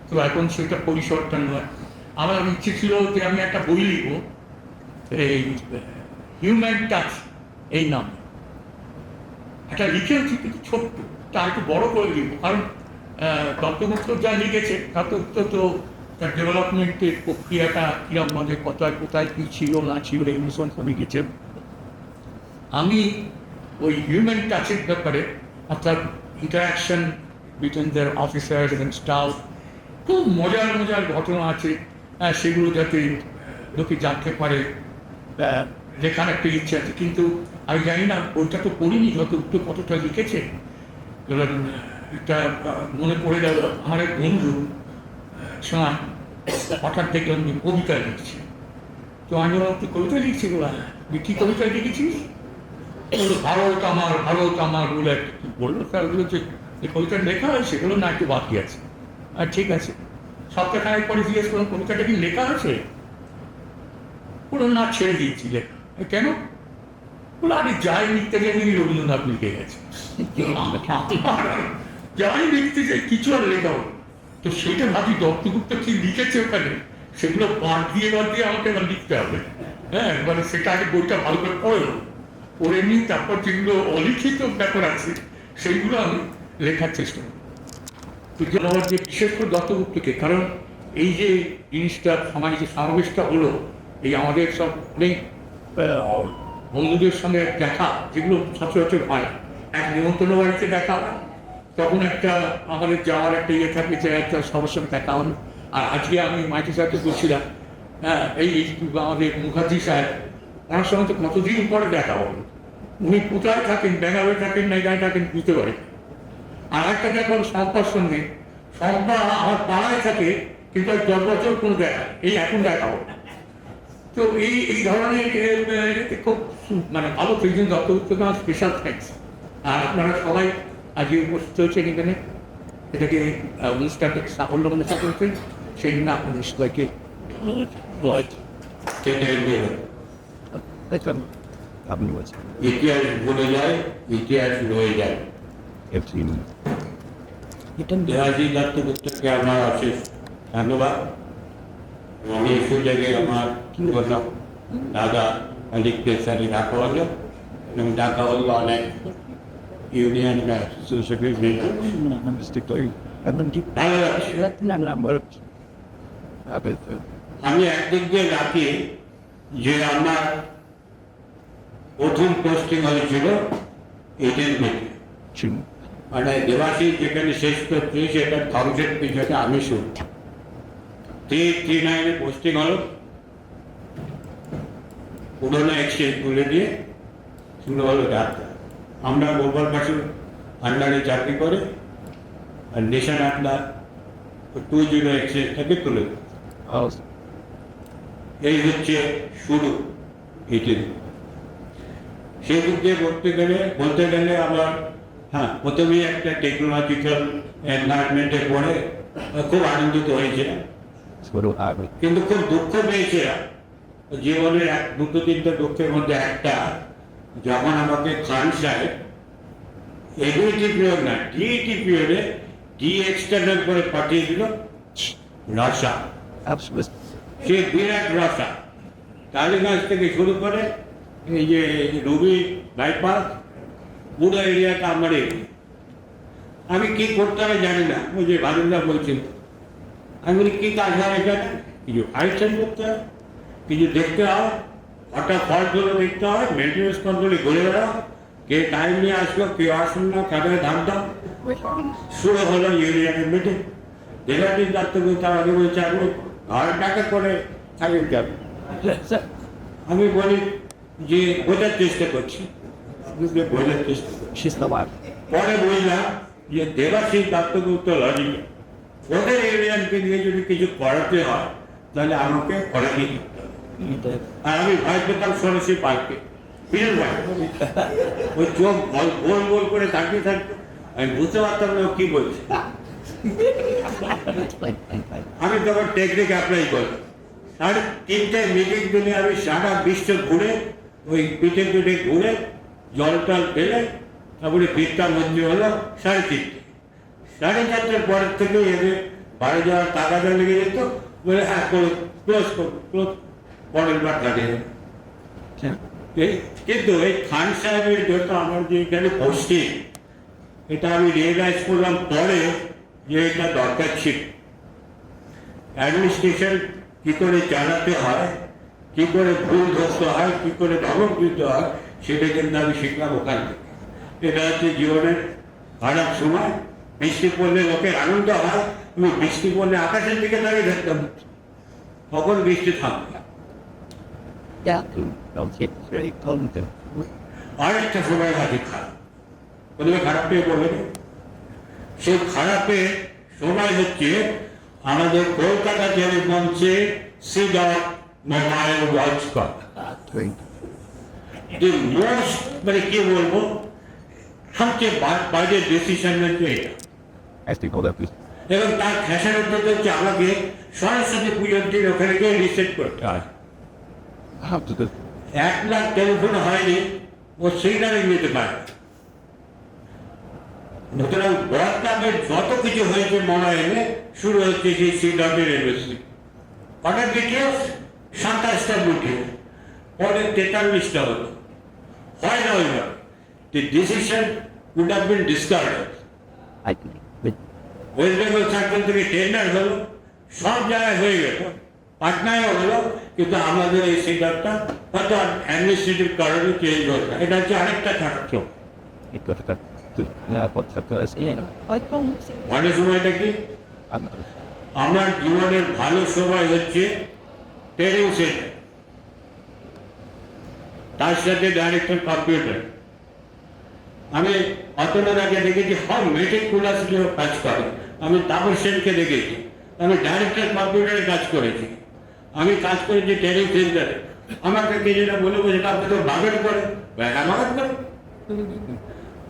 তো এখন সেটা পরিসরটা নয়। আমার ইচ্ছে ছিল যে আমি একটা বই লিখব, এই হিউম্যান টাচ এই নাম, একটা লিখেছি কিন্তু ছোট্ট, তা একটু বড় করে লিখবো, কারণ দত্তগুপ্ত যা লিখেছে দত্তগুপ্ত তো তার ডেভেলপমেন্টের প্রক্রিয়াটা কিরম, মানে কোথায় কোথায় কী ছিল না ছিল এই সমস্ত লিখেছে। আমি ওই হিউম্যান টাচের ব্যাপারে অর্থাৎ ইন্টারাকশন বিটুইন দেয়ার অফিসার্স এবং স্টাফ, খুব মজার মজার ঘটনা আছে, সেগুলো যাতে লোকে জানতে পারে, লেখার একটা ইচ্ছে আছে। কিন্তু আমি জানি না, ওইটা তো পড়িনি যতটুকু কতটা লিখেছে। এবার এটা মনে পড়ে গেল, আমার এক বন্ধু শোনা হঠাৎ দেখলাম যে কবিতা লিখছে। তো আমি বললাম, তুই কবিতা লিখছি? বলা, কী কবিতা লিখেছিস? ভারত আমার বলে একটা বললো। তার বলেছে এই কবিতা লেখা হয়, সেগুলো না একটু বাকি আছে। আর ঠিক আছে, সপ্তাহখানেক পরে জিজ্ঞেস করলাম, কবিতাটা কি লেখা আছে? বললো না, ছেড়ে দিয়েছি লেখা। কেন? বলে আরে যাই লিখতে গেলে রবীন্দ্রনাথ লিখে গেছে, যাই লিখতে যাই কিছু আর লেখা হলো। তো সেটা ভাবি দত্তগুপ্ত কি লিখেছে ওখানে, সেগুলো বাদ দিয়ে আমাকে এবার লিখতে হবে। হ্যাঁ, মানে সেটা আগে বইটা ভালো করে পড়ে নিই, তারপর যেগুলো অলিখিত ব্যাপার আছে সেইগুলো আমি লেখার চেষ্টা করি। তো আমার যে বিশেষ করে দত্তগুপ্তকে, কারণ এই যে জিনিসটা সমাজে যে সমাবেশটা হলো, এই আমাদের সব অনেক বন্ধুদের সঙ্গে দেখা, যেগুলো সচরাচর হয়, এক নিমন্ত্রণ বাড়িতে দেখা হয়, তখন একটা আমাদের যাওয়ার একটা ইয়ে থাকে যে একটা সবার সঙ্গে দেখা হলো। আর আজকে আমি মাইটি সাহেবকে বলছিলাম, হ্যাঁ, এই আমাদের মুখার্জি সাহেব, ওনার সঙ্গে তো কতদিন পরে দেখা হলো। উনি কোথায় থাকেন, ব্যাঙ্গালোরে থাকেন না এখানে থাকেন বুঝতে পারেন। আর একটা দেখা হলো শম্পার সঙ্গে, শম্পা আমার পাড়ায় থাকে, কিন্তু 10 বছর কোনো দেখা, এই এখন দেখা হলো। তো এই ধরনের খুব মানে ভালো প্রেজেন্ট দত্তগুপ্তকে আমার স্পেশাল থ্যাঙ্কস। আর আপনারা সবাই আজকে উপস্থিত হয়েছেন এখানে, এটাকে অনুষ্ঠানকে সাফল্য মনে করেছেন, সেই জন্য আপনাদের সবাইকে ইতিহাস বলে যায়, ইতিহাস রয়ে যায়। দেবাশিস দত্তগুপ্তকে আমার অশেষ ধন্যবাদ। আমি এই সুযোগে আমার দাদা লিখতে স্যারে ডাকা হলো, এবং ডাকা হলো অনেক ইউনিয়ন আমি একদিক দিয়ে রাখি যে আমার প্রথম পোস্টিং হয়েছিল এজেন্টমেন্টে, মানে দেবাশিস যেখানে শেষ করছি সেটা 1000 পিছনে আমি শুরু 339 পোস্টিং হলো। পুরোনো এক্সচেঞ্জ তুলে দিয়ে শুরু হলো যাত্রা। আমরা গোপাল বাসুর আন্ডারে চাকরি করে, আর নেশন আপনার 20 এক্সচেঞ্জ থেকে তুলে দেয়। এই হচ্ছে শুরু। এটি সেই দিক দিয়ে বলতে গেলে আমার, হ্যাঁ, প্রথমেই একটা টেকনোলজিক্যাল এনভায়রনমেন্টে পড়ে খুব আনন্দিত হয়েছে, কিন্তু খুব দুঃখ পেয়েছে। জীবনের 2-3টা দুঃখের মধ্যে একটা, যখন আমাকে খান সাহেব এবিলিটি পিরিয়ড না ডিইটি পিরিয়ডে এক্সটার্নাল করে পাঠিয়ে দিল রসা, সে বিরাট রসা, কালীগঞ্জ থেকে শুরু করে এই যে রবি বাইপাস পুরো এরিয়াটা আমার এরিয়া। আমি কি করতে হবে জানি না, ওই যে বাদুল্লাহ বলছিল, আমি বলি কী কাজ হয় এখানে, কিছু ফাইলশন করতে হয়, কিছু দেখতে হয়, হঠাৎ ফলগুলো দেখতে হয়, মেনটেন্যান্স কন্ট্রোলে ঘুরে বেড়াও, কে টাইম নিয়ে আসলো, কে আসলো না, কাদের ধান দাও। শুরু হলো ইউনিয়নের মিটিং। দেবাশিস দত্তগুপ্ত আগে বলছে আমি ঘর টাকা করে থাকি যাবে। আমি বলি যে বোঝার চেষ্টা করছি, বোঝার চেষ্টা করছি। পরে বুঝলাম যে দেবাশিস দত্তগুপ্ত লজিক ওদের ইউনিয়নকে দিয়ে যদি কিছু করাতে হয় তাহলে আমাকে করাতেই করতে হবে। আর আমি ভয় পেতাম সরস্বতী পার্কে, বিশাল ভয়। ওই চোখ গোল গোল করে তাকিয়ে থাকতো, আমি বুঝতে পারতাম না ও কি বলছে। আমি তখন টেকনিক অ্যাপ্লাই করি, 3:30 মিটিং দিলে আমি সারা বিশ্ব ঘুরে ওই পিঠে পিঠে ঘুরে জল টল ফেলে তারপরে ফিরতাম মন্দির হলো 3:30। 4:30 পরের থেকে এদের বাড়ি যাওয়ার টাকাটা লেগে যেত, বলে হ্যাঁ ক্লোজ পরের বার কাটিয়ে দেবে। কিন্তু এই খান সাহেবের জন্য আমার যে এখানে পোস্টিং, এটা আমি রিয়েলাইজ করলাম পরে যে এটা দরকার ছিল। অ্যাডমিনিস্ট্রেশন কী করে চালাতে হয়, কী করে ভুল ধরতে হয়, কী করে ধমক দিতে হয়, সেটা কিন্তু আমি শিখলাম ওখান থেকে। এটা হচ্ছে জীবনের খারাপ সময়। বৃষ্টি পড়লে লোকের আনন্দ হয়, আমি বৃষ্টি পড়লে আকাশের দিকে দাঁড়িয়ে থাকতাম, কখন বৃষ্টি থামবে। আরেকটা সময় আছে খারাপ, প্রথমে খারাপ পেয়ে বলবে, সেই খারাপের সময় হচ্ছে আমাদের কলকাতা টেলিফোনসে সিডর মোবাইল ওয়াচ করা। মোস্ট মানে কি বলবো, সবচেয়ে বাজে ডিসিশন হচ্ছে এটা। এবং তার ফ্যাশনের মধ্যে হচ্ছে আমাকে সরস্বতী পুজোর দিন ওখানে গিয়ে রিসেট করতে হয়। 1 লাখ টেলিফোন হয়নি, ও সিগনালে নিতে পারে। সুতরাং বর্তমানের যত কিছু হয়েছে মোবাইলে শুরু হচ্ছে সেই সিডাবের এনএসসি। কটার ডিটেলস? 27টা ডিটেলস, পরে 43টা হলো, হয় না ওইভাবে। The decision would have been discarded. West Bengal circle থেকে টেন্ডার হলো, সব জায়গায় হয়ে গেল, পাটনায়ও হলো, কিন্তু আমাদের এই সিডারটা হয়তো অ্যাডমিনিস্ট্রেটিভ কারণে চেঞ্জ হলো না। এটা হচ্ছে আরেকটা খারাপ চোখ। ভালো সময়টা কি? আমার জীবনের ভালো সময় হচ্ছে ট্রেনিং সেন্টার, তার সাথে ডাইরেক্টর কম্পিউটার। আমি অতটার আগে দেখেছি সব মেটিকুলাসলি কাজ করে। আমি তাপস সেনকে দেখেছি, আমি ডাইরেক্টর কম্পিউটারে কাজ করেছি, আমি কাজ করেছি ট্রেনিং সেন্টারে। আমাকে কে যেটা বলে সেটা আপনি তো বাগান করেন, বাগান করেন।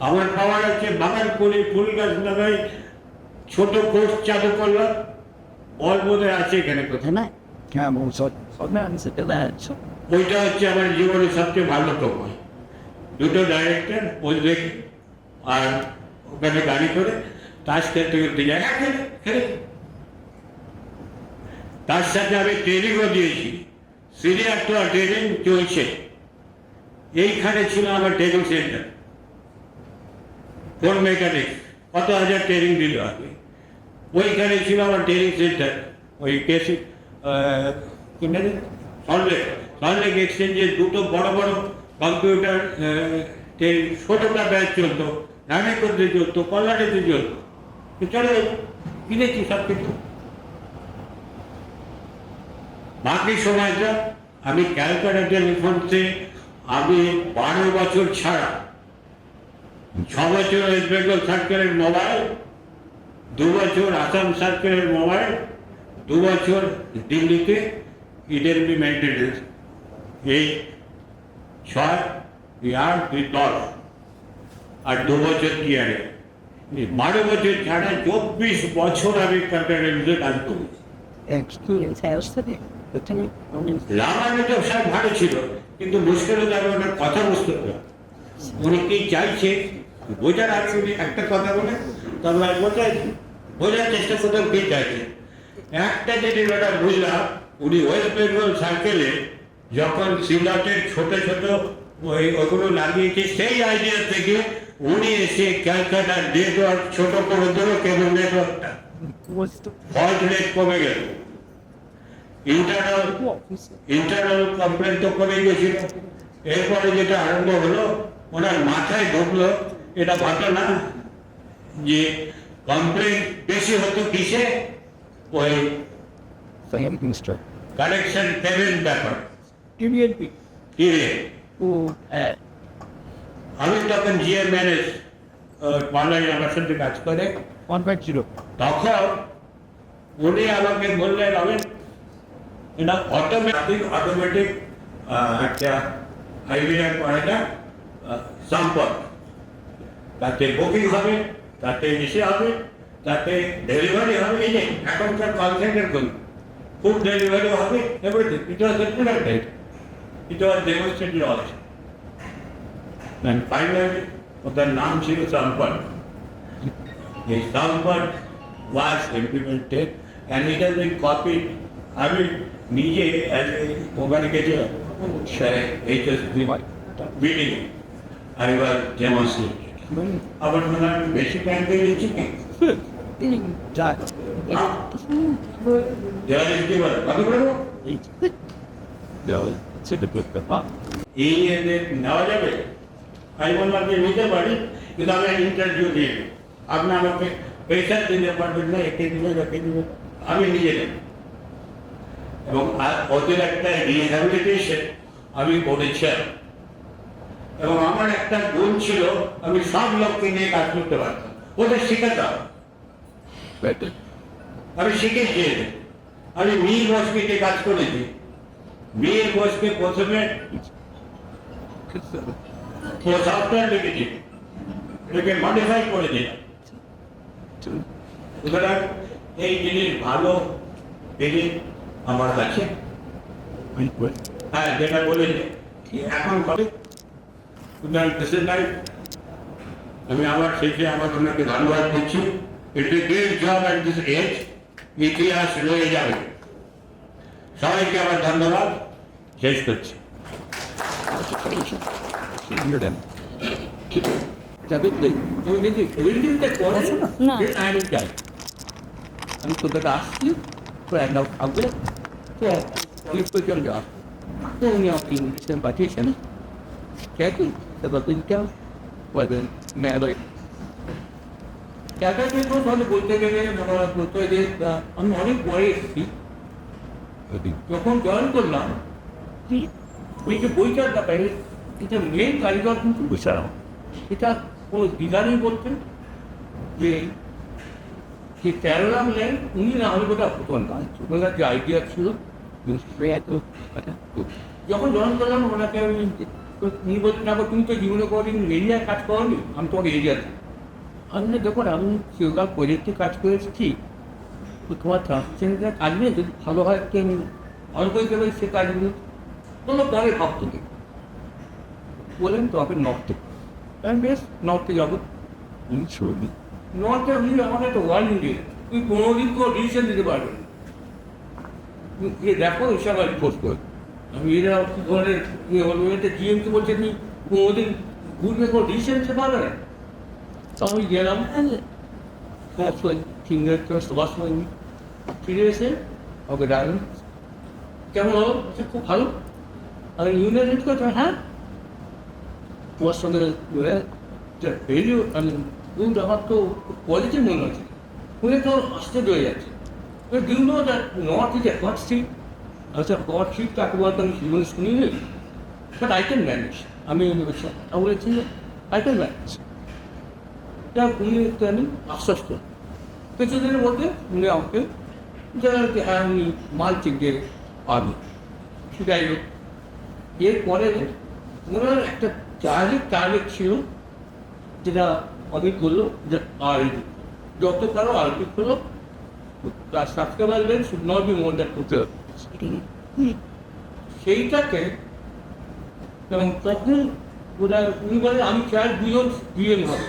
আমার পাওয়ার আছে বাগান করি, ফুল গাছ লাগাই, ছোট কোর্স চালু করলাম, অল বোধহয় আছে এখানে কোথায় না। ওইটা হচ্ছে আমার জীবনের সবচেয়ে ভালো সময়। দুটো ডাইরেক্টর ওই দেখি, আর ওখানে গাড়ি করে তার সাথে জায়গা খেলে। তার সাথে আমি ট্রেনিংও দিয়েছি, সিনিয়র তো ট্রেনিং চলছে। এইখানে ছিল আমার ট্রেনিং সেন্টার, ফোন মেকানিক্স, কত হাজার ট্রেনিং দিল আগে। ওইখানে ছিল আমার ট্রেনিং সেন্টার, ওই কেসি সল্টলেক এক্সচেঞ্জের দুটো বড় বড় কম্পিউটার ছোটোটা ব্যাচ চলতো, রানে করতে চলতো, কল্যাণীতে চলতো। চলে কিনেছি সব কিছু। বাকি সময়টা আমি ক্যালকাটা টেলিফোনসে আমি 12 বছর ছাড়া 6 বছর ওয়েস্ট বেঙ্গল সার্কেলের মোবাইল, 2 বছর আসাম সার্কেলের মোবাইল, 2 বছর দিল্লিতে ইডেনবি মেনটেন্স, এই 6 আর 10 আর 2 বছর টিআরএ। 12 বছর ছাড়া 24 বছর আমি ক্যালকাটা টেলিফোনে কাজ করি। রামায়ণ সাহেব ভালো ছিল, কিন্তু মুশকিল হলে আমি ওনার কথা বুঝতে পারলাম উনি কি চাইছে বোঝার আগে উনি একটা কথা বলে তবে বোঝার চেষ্টা করতাম কি চাইছে। একটা জিনিস ওটা বুঝলাম, উনি ওয়েস্ট বেঙ্গল সার্কেলে যখন সিলেটের ছোট ছোট ওইগুলো লাগিয়েছে, সেই আইডিয়া থেকে উনি এসে ক্যালকাটার নেটওয়ার্ক ছোট করে দিল, কেবল নেটওয়ার্কটা ফল্ট রেট কমে গেল। ইন্টারনাল কমপ্লেন তো করে গেছিল। এরপরে যেটা আরম্ভ হলো, ওনার মাথায় ঢুকলো এটা ঘটনা যে কমপ্লেন বেশি হতো কিসে, ওই কালেকশন পেমেন্ট ব্যাপার। আমি তখন জিএমএনএস পার্লার আমার সাথে কাজ করে, তখন উনি আমাকে বললেন আমি এটা অটোমেটিক একটা আইভিআর করাটা সম্পদ, তাতে বুকিং হবে, তাতে এসে হবে, তাতে ডেলিভারি হবে। এই যে এখনকার কল সেন্টার গুলো ফুড ডেলিভারি হবে, everything it was implemented, it was demonstrated also. And finally, ওটার নাম ছিল সম্পদ। এই সম্পদ was implemented and it has been copied. আমি নিজে ওখানে গেছে বিল্ডিং I was demonstrated. আবার মনে হয় বেশি টাইম দিয়ে দিচ্ছি কি? কি বলে? কত করে দেবো? এই নেওয়া যাবে? আমি বললাম যে নিতে পারি, কিন্তু আমি ইন্টারভিউ দিয়ে দেবো। আপনি আমাকে পয়সা দিতে পারবেন না, একে দিলে একে দিবে, আমি নিজে দেব। এবং ওদের একটা রিহ্যাবিলিটেশন আমি করেছিলাম, এবং আমার একটা গুণ ছিল আমি সব লোককে নিয়ে কাজ করতে পারতাম, ওদের শেখাতাম। আমি শিখেছি, আমি মীর বসকে নিয়ে কাজ করেছি। মীর বসকে প্রথমে সফটওয়্যার লিখেছি, এটাকে মডিফাই করে দিলাম। সুতরাং এই জিনিস ভালো জিনিস আমার কাছে। হ্যাঁ, যেটা বলে এখন করে আমি আমার শেষে আমার ওনাকে ধন্যবাদ দিচ্ছি। It's a great job at this age, ইতিহাস রয়ে যাবে। সবাইকে আমার ধন্যবাদ, শেষ করছি। আমি তোদের আসছি তো একদম থাকবে তো চল যাওয়া তো উনি আপনি পাঠিয়েছেন ক্যাকি তারপর তুইটাও বলবেন মেয়াদয় ক্যাকা কিন্তু তাহলে বলতে গেলে বলতে যে আমি অনেক পরে এসেছি। যখন জয়েন করলাম ওই যে বইটার ব্যাপারে এটা মেন কারিগর কিন্তু বুঝানো, এটা কোনো দিদারই বলতেন যে 13 লেন উনি না হলে কোথাও হতো না। ওনার যে আইডিয়া ছিল যখন জয়েন করলাম ওনাকে আমি উনি বলতেন না, তুমি তো জীবনে কোনোদিন এরিয়ায় কাজ করোনি, আমি তোমাকে এরিয়াতে। আমি দেখুন আমি সেগুলো প্রজেক্টে কাজ করে এসেছি, তোমার ট্রান্সজেন্ডার কাজ নিয়ে যদি ভালো হয় কি আমি অল্প হিসেবে সে কাজগুলো কোনো পরে ভাবতো কি বলেন তো আপনি নর্থে, আমি বেশ নর্থে যাবো। নর্থে উনি আমাকে একটা ওয়ার্ল্ড ইন্ডিয়া, তুই কোনোদিন কোনো ডিসিশন দিতে পারবেন দেখো হিসাব আর রিপোর্ট করে। আমি এরা কী ধরনের ইয়ে হলো, এটা জিএমকে বলছে তুমি কোনোদিন ঘুরবে কোনো ডিসিশন দিতে পারবে না। তো আমি গেলাম ফিঙ্গার সবার সময় ফিরে এসে ওকে ডাকলাম, কেমন হলো? খুব ভালো। আমি ইউনিয়ন রেট করতাম, হ্যাঁ তোমার সঙ্গে ভ্যালু আমি আমার তো পজিটিভ মনে হচ্ছে, উনি তো আশ্চর্য হয়ে যাচ্ছে। Do you know that north is a hot seat. আচ্ছা হট সিট কাকে বলতো আমি জীবনে শুনিনি, বাট আই ক্যান ম্যানেজ। আমি বলেছি আই ক্যান ম্যানেজ। তা উনি একটু আমি আশ্বস্ত। কিছুদিনের মধ্যে উনি আমাকে যে হ্যাঁ উনি মাল চিনতে পারবেন। যাই হোক, এরপরে ওনার একটা টার্গেট ছিল যেটা অনেক বললো যে আরডি যত পারো আরডি হলো তার subscriber lane should not be more than 2 সেইটাকে এবং তখন উনি বলেন আমি চাই দুজন বিএম হবে,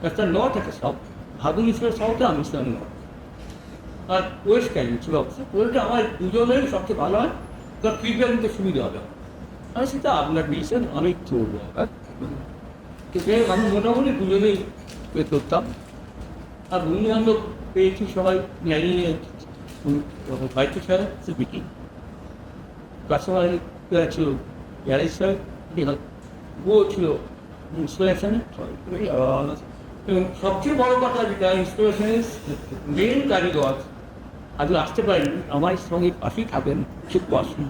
একটা নর্থ একটা সাউথ। ভাবুন ছিল সাউথে, আমি ছিলাম নর্থ। আর ওয়েস্ট ক্যানিং ছিল ওইটা আমার দুজনের সবচেয়ে ভালো হয়, তার ফিডব্যাক নিতে সুবিধা হবে। আর সেটা আপনার ডিসিশন অনেক চলবো, কিন্তু আমি মোটামুটি দুজনেই পে করতাম। আর বন্ধু বান্ধব পেয়েছি সবাই জানিয়ে বাইতে স্যার বিকি কাস্টমার ছিল গ্যারেজ স্যার, ও ছিল ইনস্টলেশনে। এবং সবচেয়ে বড় কথা যেটা ইনস্টলেশনের মেন কারিগর আজ আসতে পারেনি, আমার সঙ্গে পাশেই থাকেন খুব পছন্দ।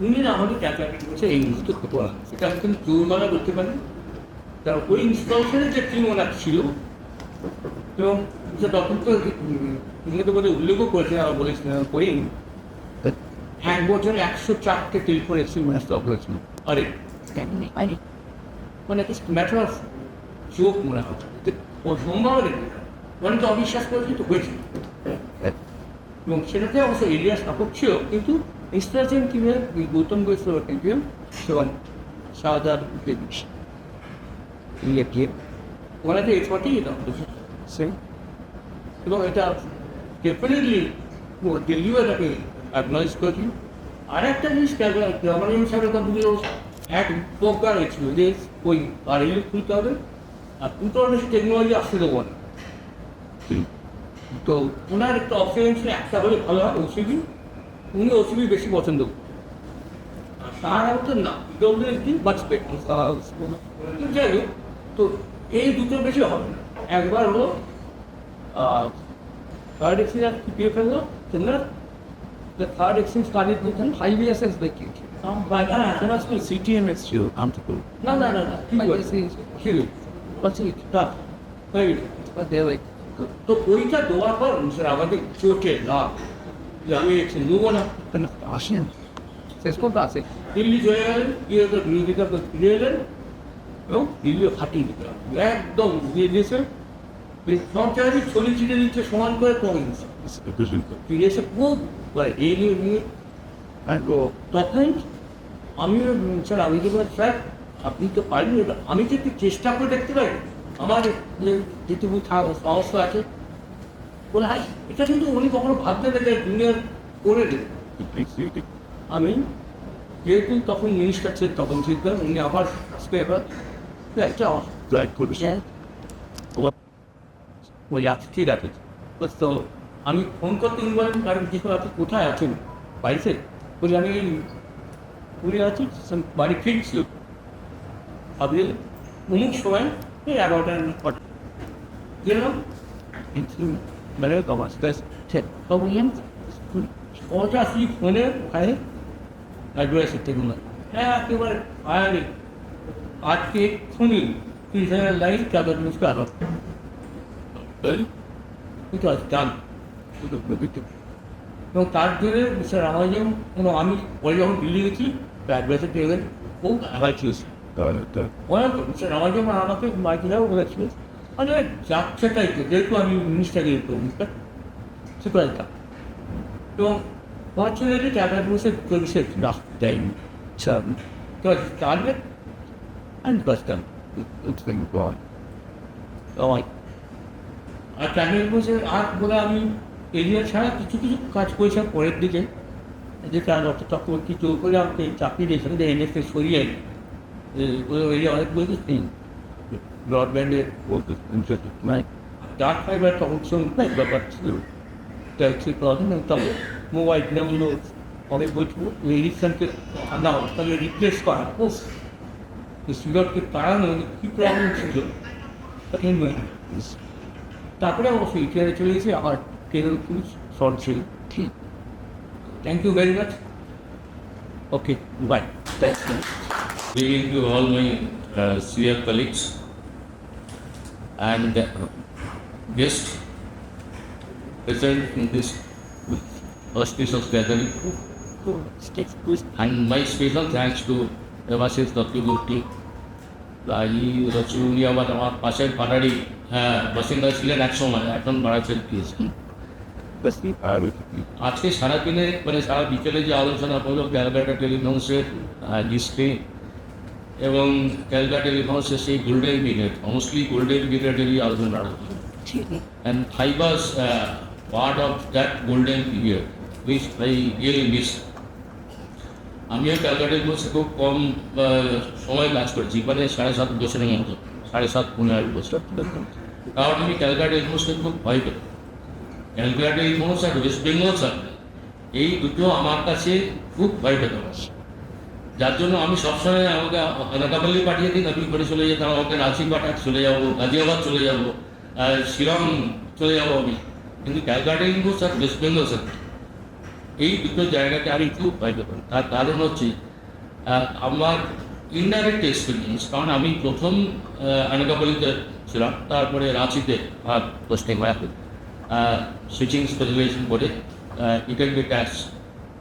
উনি না আমাদের ক্যাটাগরি করছে এই মুহূর্তে খোয়া, সেটা আমি কিন্তু জোরমানা করতে পারি। তার ওই ইনস্টলেশনের যে টিম ওনার ছিল এবং যে তখন তো ইংরেজি বলে উল্লেখও করেছে আর বলেছিলেন করি 1 বছরে 104কে টেলিফোন এক্সপেরিমেন্ট স্টপ হয়েছিল আরে মানে ম্যাটার অফ চোখ মনে হচ্ছে ও সম্ভব মানে তো অবিশ্বাস করেছি তো হয়েছে এবং সেটাতে অবশ্য এরিয়া সাপোর্ট ছিল কিন্তু ইস্টার্জেন টিমে গৌতম গৈশ্ব টিম সেখানে সাদার ওনাকে এক্সপার্টই এটা সেই এবং এটা ডেফিনেটলি দিল্লিও এটাকে অ্যাকনোলেজ করেছি আর একটা জিনিস গভর্নমেন্ট হিসাবে কতগুলো এক প্রকার ছিল যে ওই আর এলে খুলতে হবে আর দুটো বেশি টেকনোলজি আসতে দেবো না তো ওনার একটা অপশন ছিল একটা হলে ভালো হয় ওসিবি উনি ওসিবি বেশি পছন্দ করেন আর তার হতো না ডব্লিউএসডি বাট যাই হোক তো এই দুটো বেশি হবে না একবার হলো থার্ড এক্সচেঞ্জ কি পেয়ে ফেললো তোমরা the third exchange started with an IBS as the key. There was no CTMS to Antipur. No. IBS is huge. What's it? Tough. Very good. But they're like, তো ওইটা দেওয়ার পর আমাদের চোখে না যে আমি নেবো না আসেন শেষ করতে আসে দিল্লি চলে গেলেন গিয়ে তো বিরোধিতা ফিরে এলেন এবং দিল্লিও ফাটিয়ে দিতে একদম দিয়ে দিয়েছে সরকারি ছড়ি ছিটে দিচ্ছে সমান করে কমে দিচ্ছে ফিরে এসে খুব এগিয়ে নিয়ে তখন আমিও স্যার আমি তো স্যার আপনি তো পারেন আমি তো একটু চেষ্টা করে দেখতে পারি আমার যেটুকু সমস্যা আছে বলে হাই এটা কিন্তু উনি কখনো ভাবতে দেখে দুনিয়ার করে দেবে আমি যেহেতু তখন মিনিস্টার ছিলেন তখন ছিলেন উনি আবার পেপার একটা ওই আচ্ছা ঠিক আছে তো আমি ফোন করতে উনি বলেন কারণ কিছু আপনি কোথায় আছেন বাড়িতে বলি আমি উনি আছি বাড়ি ফিরছিল আপনি অমুক সময় এই 11টার পর গেলাম মানে ওটা আসি ফোনে ওখানে অ্যাড্রেসের থেকে হ্যাঁ একেবারে আয়ারে আজকে শুনি 30,000 লাইন চাদর মুসকে আরো কিন্তু আজ চান এবং তার জন্য স্যার আমার যেমন কোনো আমি পরে যখন দিল্লি গেছি অ্যাড্রেসে পেয়ে গেলেন ও আবার ছিল স্যার আমার যেমন আমাকে মাইকিরাও বলেছিল মানে যাচ্ছে তাই তো যেহেতু আমি মিনিস্টারকে মিনিস্টার সে কয়েকটা এবং ফর্চুনেটলি টাটা বসে চব্বিশে রাখ দেয়নি টার্গেট অ্যান্ড কাস্টম আর টার্গেট বসে আর বলে আমি এরিয়া ছাড়া কিছু কাজ করেছিলাম পরের দিকে যেটা ডক্টর চক্রবর্তী চৌধুরী আমাকে চাকরি দিয়েছিলেন যে এনএসকে সরিয়ে এরিয়া অনেক বলেছি ব্রডব্যান্ডের মানে ডার্ক ফাইবার তখন শুনতে ব্যাপার ছিল তবে মোবাইল ফোনগুলো অনেক বলছিল এডিকশনকে না তাহলে রিপ্লেস করা সুগারকে তাড়ানো কী প্রবলেম ছিল তারপরে অবশ্যই ইতিহাসে চলে গেছে আমার ট্রেনের খুব শর্ট ছিল ঠিক thank you very much okay bye thank you Greeting to all my senior colleagues and guests present in this auspicious gathering. And my special thanks to Devashish Dattagurti. উনি আমার পাশের পাড়ারই বাসিন্দা ছিলেন এক সময় এখন বাড়াচ্ছেন পিএইচডি আজকে সারাদিনে মানে সারা বিকেলে যে আলোচনা হলো ক্যালকাটা টেলিফোন্সের হিস্ট্রি এবং ক্যালকাটা টেলিফোন্সের সেই গোল্ডেন পিরিয়ড অনেস্টলি গোল্ডেন পিরিয়ডেরই আলোচনা হলো and I was part of that golden period which I really miss. আমিও ক্যালকাটা টেলিফোন্সে খুব কম সময় কাজ করেছি মানে 7.5 বছরের মতো 7.5-8 বছর কারণ আমি ক্যালকাটা টেলিফোন্সকে খুব ভয় করি ক্যালকাটা টেলিফোন্স আর ওয়েস্ট বেঙ্গল সার্কেল এই দুটো আমার কাছে খুব ভয় পেতাম যার জন্য আমি সবসময় আমাকে এলাকাবালি পাঠিয়ে দিই আমি করে চলে যেতাম আমাকে রাঁচিপাটা চলে যাবো গাজিয়াবাদ চলে যাবো শিলং চলে যাবো আমি কিন্তু ক্যালকাটা টেলিফোন্স আর ওয়েস্ট বেঙ্গল সার্কেল এই দুটো জায়গাতে আমি খুব ভয় পেতাম তার কারণ হচ্ছে আমার ইনডাইরেক্ট এক্সপিরিয়েন্স, কারণ আমি প্রথম আনাকাপল্লিতে ছিলাম, তারপরে রাঁচিতে পোস্টিং হয় সুইচিং স্পেশালাইজেশন করে ইটালি ট্যাক্স,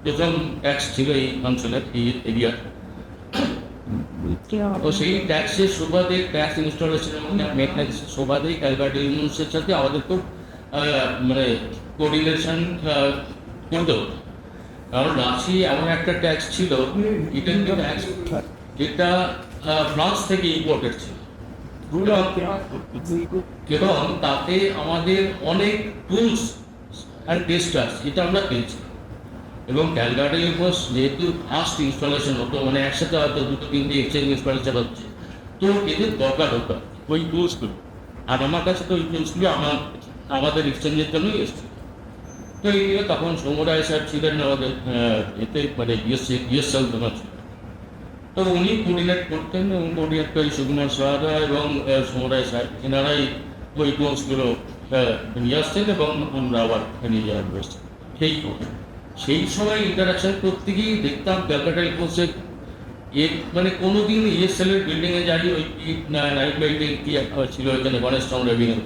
প্রথম ট্যাক্স ছিল এই অঞ্চলের, এই এরিয়ার। তো সেই ট্যাক্সের সুবাদে, ট্যাক্স ইনস্টলেশনের মধ্যে মেকানিক্সের সুবাদে ক্যালকাটা ইউনিভার্সিটির সাথে আমাদের খুব মানে কোঅর্ডিনেশন করতে হতো। কারণ রাঁচি এমন একটা ট্যাক্স ছিল, ইটালি ট্যাক্স, যেটা ফ্রান্স থেকে ইম্পোর্টেড ছিল, এবং তাতে আমাদের অনেক টুলস অ্যান্ড টেস্টার্স এটা আমরা পেয়েছি। এবং ক্যালকাটা ইউনিভার্সিটি যেহেতু ফার্স্ট ইনস্টলেশন হতো, মানে একসাথে হয়তো 2-3 এক্সচেঞ্জ ইনস্টলেশন হচ্ছে, তো এদের দরকার হতো ওই টুলসগুলো। আর আমার কাছে তো ওই টুলসগুলো আমাদের এক্সচেঞ্জের জন্যই এসেছে। তো এই তখন সৌম্যরায় স্যার ছিলেন আমাদের এতে, মানে ইউএসএল তোমার ছিল। তো উনি কোঅর্ডিনেট করতেন, এবং কোঅর্ডিনেট করে সুকুমার সাহারা এবং সৌম্যরায় স্যার, এনারাই ওই টুলসগুলো নিয়ে আসতেন এবং আমরা আবার নিয়ে যাওয়ার ব্যবস্থা। সেই সময় ইন্টারাকশন করতে গিয়ে দেখতাম ক্যালকাটা ইউনিভার্সিটির মানে কোনোদিন ইএসএলের বিল্ডিংয়ে যাই, ওই নাইট বিল্ডিং কি ছিল এখানে গণেশ চন্দ্র বিল্ডিং,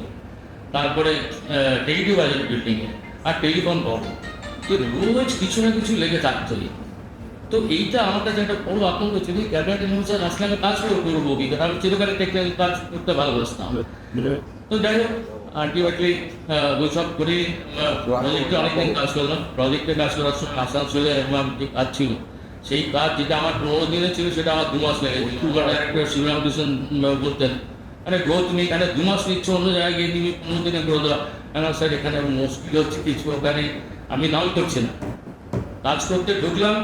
তারপরে টেলিটিভ বাজার বিল্ডিংয়ে, আর টেলিফোন ভবন, তো রোজ কিছু না কিছু লেগে থাকতো। তো এইটা আমার কাছে একটা বড় আতঙ্ক ছিল, ক্যালকাটা ইউনিভার্সিটি আসলে আমি কাজ করবো কি, আমি চিরকালে টেকনিক্যাল কাজ করতে ভালোবাসতাম। তো যাই হোক, আলটিমেটলি ওইসব করে প্রজেক্টে অনেকদিন কাজ করলাম। প্রজেক্টে কাজ করার সময় আসানসোলে আমার যে কাজ ছিল, সেই কাজ যেটা আমার 15 দিনে ছিল, সেটা আমার 2 মাস লেগেছিল। একটা শিবরাম কৃষ্ণ বলতেন, আরে গো তুমি এখানে 2 মাস নিচ্ছ, অন্য জায়গায় গিয়ে তুমি 15 দিনে করে দেওয়া। কেন স্যার এখানে মুশকিল হচ্ছে কিছু, ওখানে আমি নাও করছি না। কাজ করতে ঢুকলাম,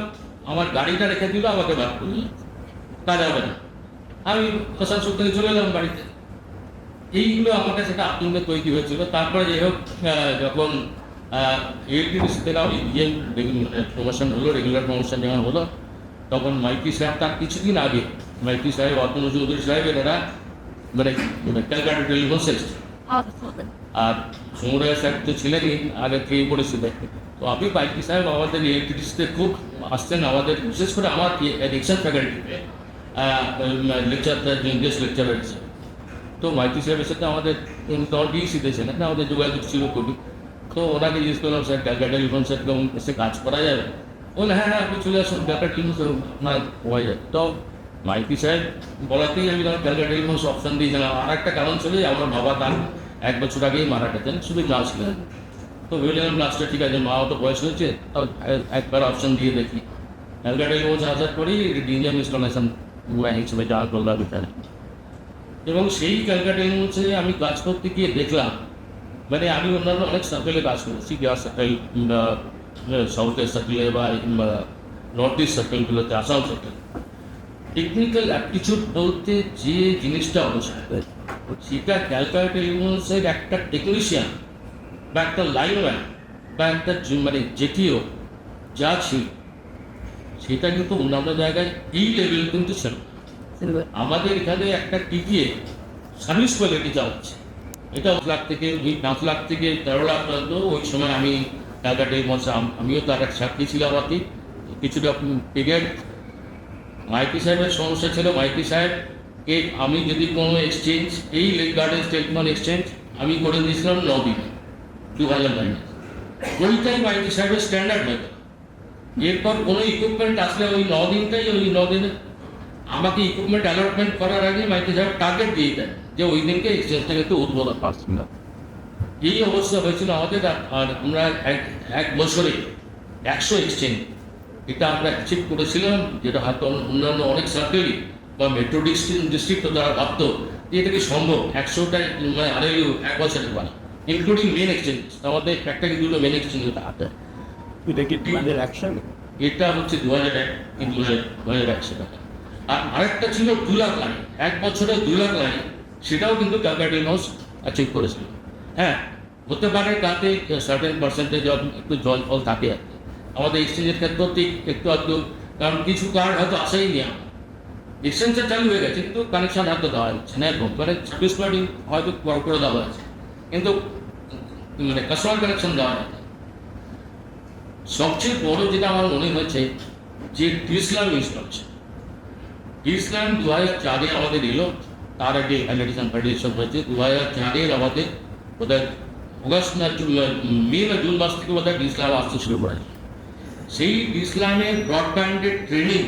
আমার গাড়িটা রেখে দিল, আমাকে বার করল, কাজ হবে না। আমি আসানসোল থেকে চলে এলাম বাড়িতে। এইগুলো আমার কাছে একটা আতঙ্ক তৈরি হয়েছিল। তারপরে যাই হোক, যখন এলটিডিসিতে প্রমোশন হলো, রেগুলার প্রমোশন যখন হলো, তখন মাইতি সাহেব তার কিছুদিন আগে, মাইতি সাহেব, অতনু চৌধুরী সাহেবের এরা মানে ক্যালকাটা টেলিফোন সেক্স, আর সমুদয় সাহেব তো ছিলেনই, আগে খেয়ে পড়েছিলেন। তো আমি মাইতি সাহেব আমাদের এলটিডিসিতে খুব আসতেন, আমাদের বিশেষ করে আমার এডিকশন ফ্যাকাল্টিতে লেকচার, ইংলিশ লেকচারার হিসেবে। তো মাইতি সাহেবের সাথে আমাদের তখন ডিসিতে ছিলেন, আমাদের যোগাযোগ ছিল খুবই। তো ওনাকে জিজ্ঞেস করলাম, স্যার ক্যালকাটা টেলিফোন সেট এসে কাজ করা যাবে? বলে হ্যাঁ হ্যাঁ, আপনি চলে আসুন, ক্যালকাটা টেলিফোন আপনার হয়ে যায়। তো মাইতি সাহেব বলাতেই আমি তখন ক্যালকাটা টেলিফোন অপশান দিয়েছিলাম। আর একটা কারণ ছিল যে আমার বাবা তার 1 বছর আগেই মারা গেছেন, শুধু ক্লাস ছিলেন। তো ভেবেছিলাম ক্লাসটা ঠিক আছে, মা তো বয়স হয়েছে, একবার অপশান দিয়ে দেখি। ক্যালকাটা টেলিফোন আসার পরেই ডিজিএম ইনস্টলেশন হিসেবে যাওয়া করলাম এখানে। এবং সেই ক্যালকাটা ইউনিভার্সিটিতে আমি কাজ করতে গিয়ে দেখলাম, মানে আমি অন্যান্য অনেক সার্কেলে কাজ করেছি, গ্যাস সার্কেল, সাউথের সার্কেলে বা নর্থ ইস্ট সার্কেলগুলোতে, আসাম সার্কেল। টেকনিক্যাল অ্যাপটিচিউড বলতে যে জিনিসটা অবস্থা, সেটা ক্যালকাটা ইউনিভার্সিটির একটা টেকনিশিয়ান বা একটা লাইনম্যান বা একটা মানে যেটিও যা ছিল, সেটা কিন্তু অন্যান্য জায়গায় এই লেভেল কিন্তু ছিল। আমাদের এখানে একটা টিকিয়ে সার্ভিস কোয়ালিটি যা হচ্ছে, এটা 5 লাখ থেকে 5 লাখ থেকে 13 লাখ পর্যন্ত। ওই সময় আমি ক্যালকাটা ইউনিভার্সিটি, আমিও তার এক সাক্ষী ছিলাম আর কি, কিছুটা পিরিয়ড। মাইতি সাহেবের সমস্যা ছিল, মাইতি সাহেবকে আমি যদি কোনো এক্সচেঞ্জ, এই লেক গার্ডেন টেলিফোন এক্সচেঞ্জ আমি করে দিয়েছিলাম 9 দিন, 2009। ওইটাই মাইতি সাহেবের স্ট্যান্ডার্ড হয়ে গেল। এরপর কোনো ইকুইপমেন্ট আসলে ওই 9 দিনটাই, ওই 9 দিনে আমাকে ইকুইপমেন্ট অ্যালটমেন্ট করার আগে মাইতি সাহেব টার্গেট দিয়ে দেন যে ওই দিনকে এক্সচেঞ্জটাকে একটু উদ্বোধন পাচ্ছি না। এই অবস্থা হয়েছিল আমাদের। আর আমরা এক বছরে 100 এক্সচেঞ্জ, এটা আমরা অ্যাচিভ করেছিলাম, যেটা হয়তো অন্যান্য অনেক সার্কেলই বা মেট্রো ডিস্ট্রিক্ট তারা ভাবত যে এটা কি সম্ভব 100টায় আরএলইউ 1 বছরে পারে, ইনক্লুডিং মেন এক্সচেঞ্জ। আমাদের ফ্যাক্টরি দুটো মেন এক্সচেঞ্জ হাতে। এটা হচ্ছে 2001 টাকা। আর আরেকটা ছিল 2 লাখ লাইন, 1 বছরে 2 লাখ লাইন, সেটাও কিন্তু ক্যালকাটা ইউনিভার্সিটি অ্যাচিভ করেছিল। হ্যাঁ, হতে পারে তাতে সার্টেন পার্সেন্টেজ একটু জল ফল থাকে আর কি। আমাদের এক্সচেঞ্জের ক্ষেত্রেও ঠিক একটু আধটু, কারণ কিছু কার্ড হয়তো আসেই নি, আমার এক্সচেঞ্জটা চালু হয়ে গেছে কিন্তু কানেকশন হয়তো দেওয়া হচ্ছে না, এরকম মানে সার্ভিস প্রোভাইডিং হয়তো করে দেওয়া আছে, কিন্তু মানে কাস্টমার কানেকশন দেওয়া হয়। সবচেয়ে বড় যেটা আমার মনে হয়েছে যে টিএসএলআর ইউজ করছে, ইসলাম 2004-এ আমাদের এলো, তার আগে অ্যালিগেশন ফাইডেশন হয়েছে 2004-এর আমাদের বোধহয় অগাস্ট না মে বা জুন মাস থেকে বোধহয় ইসলাম আসতে শুরু করে। সেই ইসলামের ব্রডব্যান্ডের ট্রেনিং,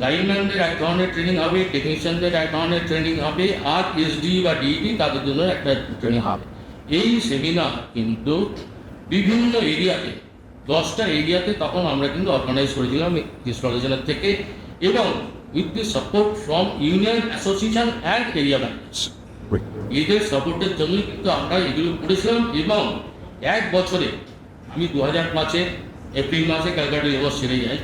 লাইনম্যানদের এক ধরনের ট্রেনিং হবে, টেকনিশিয়ানদের এক ধরনের ট্রেনিং হবে, আর এসডি বা ডিইটি তাদের জন্য একটা ট্রেনিং হবে। এই সেমিনার কিন্তু বিভিন্ন এরিয়াতে 10টা এরিয়াতে তখন আমরা কিন্তু অর্গানাইজ করেছিলাম ইনস্টলেশনের থেকে, এবং with the support from union association and area managers. এদের সাপোর্টের জন্য কিন্তু আমরা এগুলো করেছিলাম। এবং এক বছরে আমি 2005-এর এপ্রিল মাসে ক্যালকাটা লেবার ছেড়ে যাই,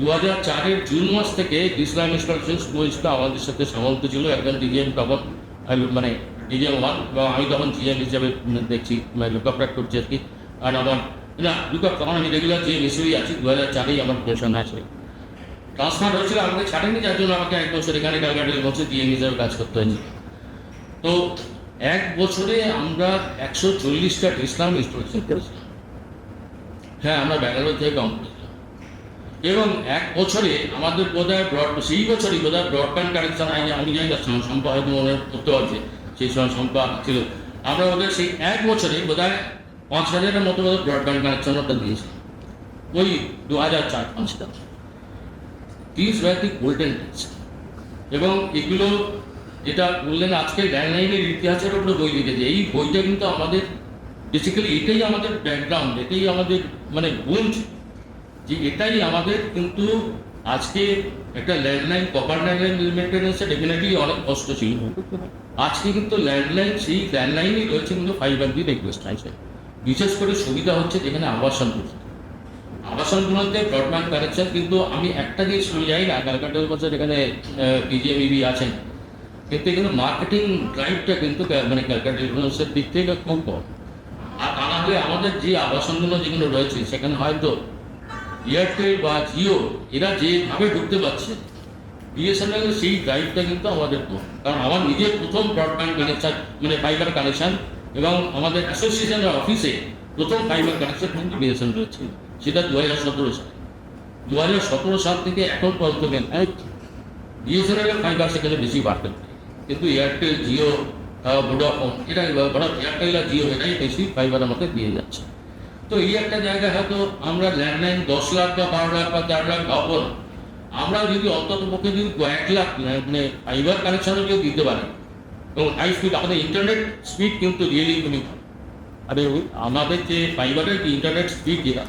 2004-এর জুন মাস থেকে ইসলাম ইনস্টলেশন শুরু হয়েছিল। আমাদের সাথে সামন্ত ছিল একজন ডিজিএম, তখন মানে ডিজিএম 1, এবং আমি তখন জিএম হিসাবে দেখছি, লুকআপ করছি আর কি। আর আমার না লুকআপ তখন আমি রেগুলার জিএম হিসেবেই আছি। 2004-এই আমার প্রমোশন আছে, ট্রান্সফার হয়েছিল, আমাকে ছাড়েনি, যার জন্য আমাকে এক বছর এখানে ক্যালকাটা লেবার জিএম হিসাবে কাজ করতে হয়নি। তো এক বছরে আমরা 140টা ইসলাম ইনস্টলেশন করেছিলাম। হ্যাঁ, আমরা ব্যাঙ্গালোর থেকে কম করেছিলাম। এবং এক বছরে আমাদের বোধহয় সেই বছরই বোধহয় ব্রডব্যান্ড কানেকশন, আমি জানি না সম্পা হয়তো মনে করতে পারছে, সেই সময় সম্পা ছিল। আমরা ওদের সেই এক বছরে বোধহয় 5,000-এর মতো বোধহয় ব্রডব্যান্ড কানেকশন ওটা দিয়েছি, ওই 2004-05 this were the golden days. এবং এগুলো যেটা বললেন আজকে ল্যান্ডলাইনের ইতিহাসের উপরে বই লিখেছে, এই বইটা কিন্তু আমাদের বেসিক্যালি এটাই আমাদের ব্যাকগ্রাউন্ড, এটাই আমাদের মানে গুঞ্জ, যে এটাই আমাদের কিন্তু আজকে একটা ল্যান্ডলাইন কপার ল্যান্ডলাইন মেনটেন্যান্সে ডেফিনেটলি অনেক কষ্ট ছিল। আজকে কিন্তু ল্যান্ডলাইন, সেই ল্যান্ডলাইনই রয়েছে কিন্তু ফাইবার দিয়ে রিকোয়েস্ট আছে। বিশেষ করে সুবিধা হচ্ছে যেখানে আবাসনগুলোতে ব্রডব্যান্ড কানেকশন। কিন্তু আমি একটা জিনিস শুনে যাই না, ক্যালকাটার বছর এখানে পিজিএমইবি আছেন, কিন্তু এখানে মার্কেটিং ড্রাইভটা কিন্তু মানে ক্যালকাটা ইউনিভার্সিটির দিক থেকে খুব কম। আর তা না হলে আমাদের যে আবাসনগুলো যেগুলো রয়েছে সেখানে হয়তো এয়ারটেল বা জিও এরা যেভাবে ঢুকতে পারছে, বিএসএনএল সেই ড্রাইভটা কিন্তু আমাদের কম। কারণ আমার নিজের প্রথম ব্রডব্যান্ড কানেকশন মানে ফাইবার কানেকশন, এবং আমাদের অ্যাসোসিয়েশনের অফিসে প্রথম ফাইবার কানেকশন কিন্তু বিএসএনএল রয়েছে, সেটা 2017 সালে। 2017 সাল থেকে এখন পর্যন্ত বিএসএনএলের ফাইবার সেখানে বেশি বাড়তে, কিন্তু এয়ারটেল, জিও, ভোডাফোন এটাই, এয়ারটেল আর জিও এটাই বেশি ফাইবার আমাকে দিয়ে যাচ্ছে। তো এই একটা জায়গায় হয়তো আমরা ল্যান্ডলাইন 10 লাখ বা 12 লাখ বা 4 লাখ ভাবো, আমরা যদি অন্তত পক্ষে যদি 1 লাখ মানে ফাইবার কানেকশনও কেউ দিতে পারি, এবং হাই স্পিড, আমাদের ইন্টারনেট স্পিড কিন্তু রিয়েলি তুমি, আরে আমাদের যে ফাইবারের যে ইন্টারনেট স্পিড যেটা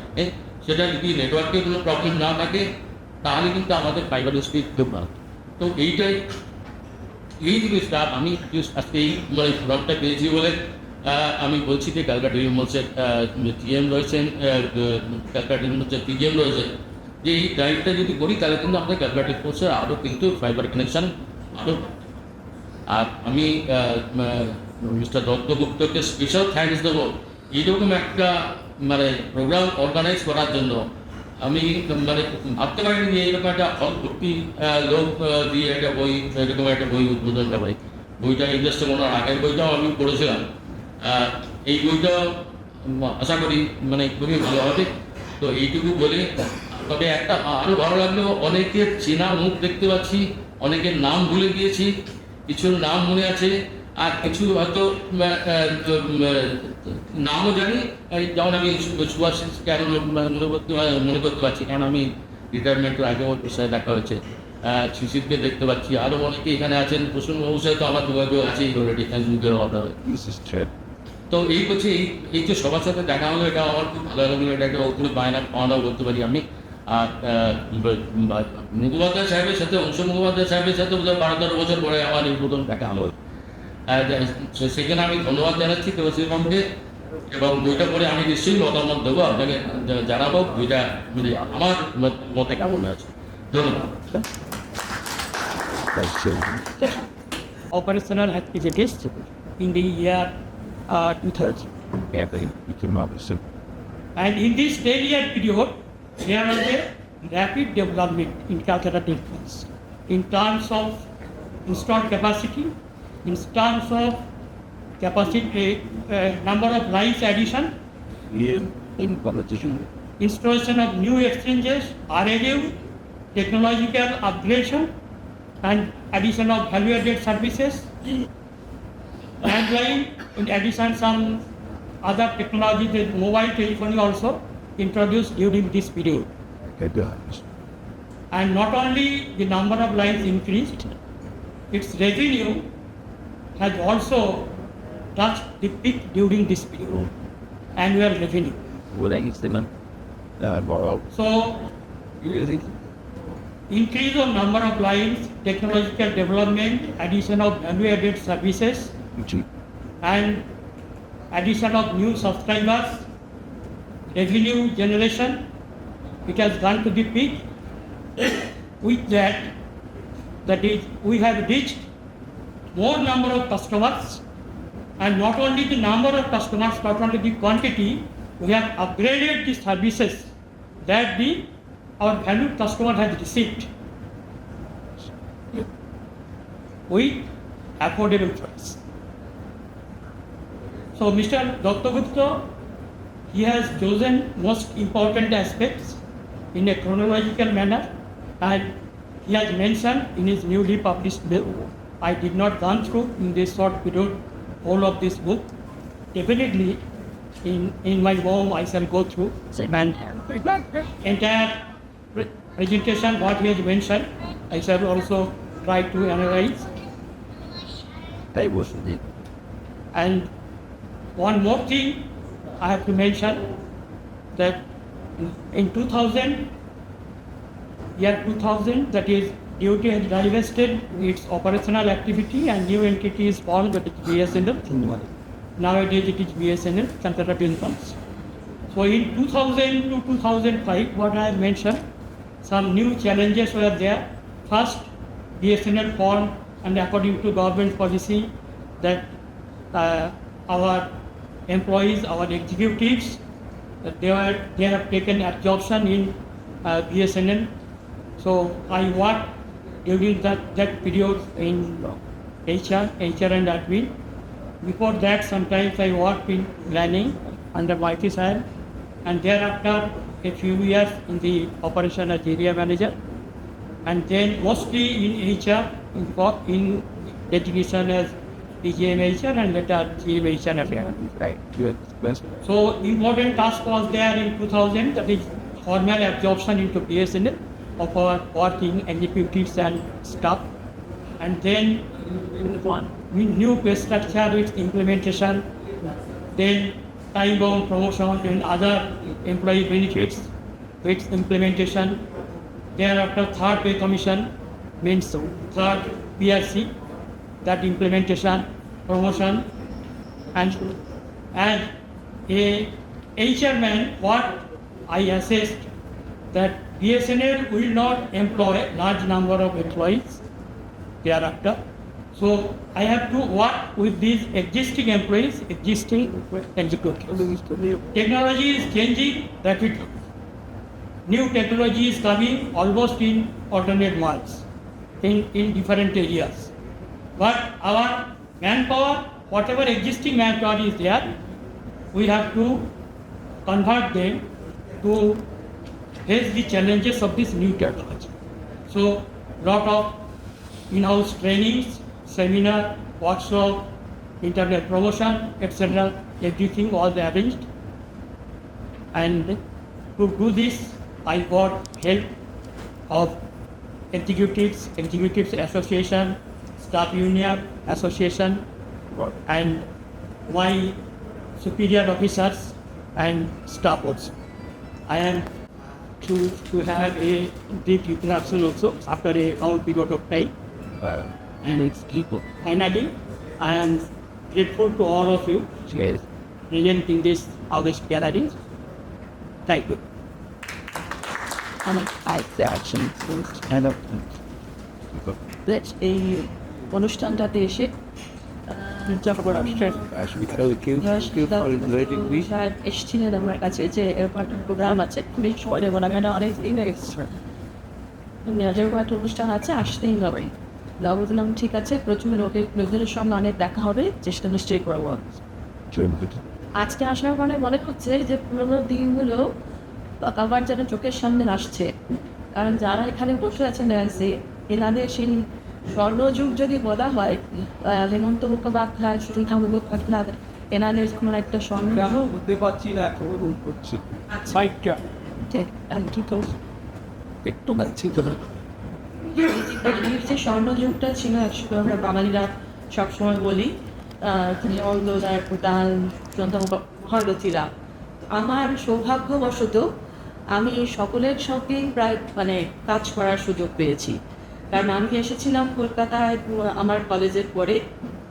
সেটা যদি নেটওয়ার্কের কোনো প্রবলেম না থাকে তাহলে কিন্তু আমাদের ফাইবারের স্পিড খুব ভালো। তো এই জিনিসটা আমি আজকে এই মানে প্রোডাক্টটা পেয়েছি বলে আমি বলছি যে ক্যালকাটা ইউনিভার্সিটির জিএম রয়েছেন, ক্যালকাটা ইউনিভার্সিটির পিজিএম রয়েছেন, যে এই ড্রাইভটা যদি করি তাহলে কিন্তু আমাদের ক্যালকাটা কোর্সের আরও কিন্তু ফাইবার কানেকশান আরও। আর আমি মিস্টার দত্তগুপ্তকে স্পেশাল থ্যাঙ্কস দেবো এইরকম একটা মানে প্রোগ্রাম অর্গানাইজ করার জন্য। আমি মানে ভাবতে পারিনি যে এরকম একটা ভর্তি লোক দিয়ে একটা বই, এরকম একটা বই উদ্বোধন করা হয়। বইটা ইন্ডাস্ট্রি মনে হয় আগের বইটাও আমি পড়েছিলাম, এই বইটাও আশা করি মানে খুবই ভালো হবে। তো এইটুকু বলে, তবে একটা আরও ভালো লাগলো, অনেকের চেনা মুখ দেখতে পাচ্ছি, অনেকের নাম ভুলে গিয়েছি, কিছুর নাম মনে আছে, আর কিছু হয়তো নামও জানি। যেমন আমি সুভাষকে আরও মনে করতে পারছি, কারণ আমি রিটায়ারমেন্টের আগেও ওর সাথে দেখা হয়েছে। শিশিরকে দেখতে পাচ্ছি, আরও অনেকে এখানে আছেন, প্রসূনবাবুর সাথে তো আমার যোগাযোগ আছেই অলরেডি, তো এই করছি এই যে সবার সাথে দেখা হলো, এটা আমার খুব ভালো লাগলো, এটা একটা অগ্নি বায়না পাওয়াও বলতে পারি আমি। আর মুখোপাধ্যায় সাহেবের সাথে, অংশ মুখোপাধ্যায় সাহেবের সাথে বোধহয় 12-13 বছর পরে আমার এই প্রথম দেখা হলো। সেখানে আমি ধন্যবাদ জানাচ্ছি দেবশ্রীবাবুকে, এবং বইটা পড়ে আমি নিশ্চয়ই মতামত দেবো আপনাকে, জানাবো বইটা আমার মতে কেমন আছে। ধন্যবাদ। Operational activities in the year 2000. And in this 10-year period, there was a rapid development in Calcutta Defence in terms of installed capacity, in terms of capacity, number of lines addition, installation of new exchanges, RLU, technological upgradation and addition of value-added services, landline, in addition some other technologies, the mobile telephony also introduced during this period. And not only the number of lines increased, its revenue has also touched the peak during this period, annual revenue. So, increase of number of lines, technological development, addition of value-added services, and addition of new subscribers, revenue generation, it has gone to the peak. With that is, we have reached more number of customers, and not only the number of customers, not only the quantity, we have upgraded the services that our valued customer has received with affordable price. So Mr. Dr. Gupta, he has chosen most important aspects in a chronological manner, and he has mentioned in his newly published book. I did not run through in this short period all of this book. Definitely in my home I shall go through and entire presentation what he has mentioned. I shall also try to analyze. And one more thing I have to mention, that in 2000, that is, DoT has divested its operational activity and new entity is formed, that is BSNL. Nowadays it is BSNL, Calcutta Telecoms. So in 2000 to 2005, what I have mentioned, some new challenges were there. First, BSNL formed, and according to government policy, that our employees, our executives, they have taken absorption in BSNL. So I worked during that period in HR and admin. Before that, sometimes I worked in planning under Mighty Sahib, and thereafter a few years in the operation as area manager, and then mostly in HR, in designation as DGM HR and later GM HR affair. Right. So important task was there in 2000, that is formal absorption into BSNL of our working executives and staff, and then new pay structure with implementation, then time-bound promotion and other employee benefits with implementation. Thereafter, third pay commission means third PRC, that implementation, promotion, and a HR man, what I assessed that BSNL will not employ large number of employees thereafter. So I have to work with these existing employees, existing executives. Technology is changing rapidly. New technology is coming almost in alternate months in different areas. But our manpower, whatever existing manpower is there, we have to convert them to face the challenges of this new technology. So lot of in-house trainings, seminar, workshop, internet promotion, etc. Everything was arranged. And to do this, I got help of executives association, staff union association, and my superior officers and staff also. I am to have a deep interaction also after a long period of time. And it's equal. Finally, I am grateful to all of you presenting this August gallery. Thank you. এই অনুষ্ঠানটাতে এসে এসেছিলেন আমার কাছে যে এরকম একটা প্রোগ্রাম আছে, খুবই সময় দেবো না, কেন অনেক দিন এসেছে, যেরকম একটা অনুষ্ঠান আছে আসতেই হবে। বললাম ঠিক আছে, প্রচুর লোকের সঙ্গে অনেক দেখা হবে, চেষ্টা নিশ্চয়ই করবো। আজকে আসার কারণে মনে হচ্ছে যে পুরোনো দিনগুলো আবার যেন চোখের সামনে আসছে, কারণ যারা এখানে বসে আছেন ডান্সে এনাদের সেই স্বর্ণযুগ যদি বলা হয় হেমন্ত মুখোপাধ্যায় সুরিখা মুখোপাধ্যায় এনাদের কোনো একটা স্বর্ণ বুঝতে পারছি না এত করছি সাইটটা কি তো একটু পাচ্ছি তো এই যে স্বর্ণযুগটা ছিল একসময় আমরা বাঙালিরা সবসময় বলি যেমন দোজার প্রধান ভারতীরা আমার সৌভাগ্যবশত আমি সকলের সঙ্গেই প্রায় মানে কাজ করার সুযোগ পেয়েছি, কারণ আমি এসেছিলাম কলকাতায় আমার কলেজের পরে,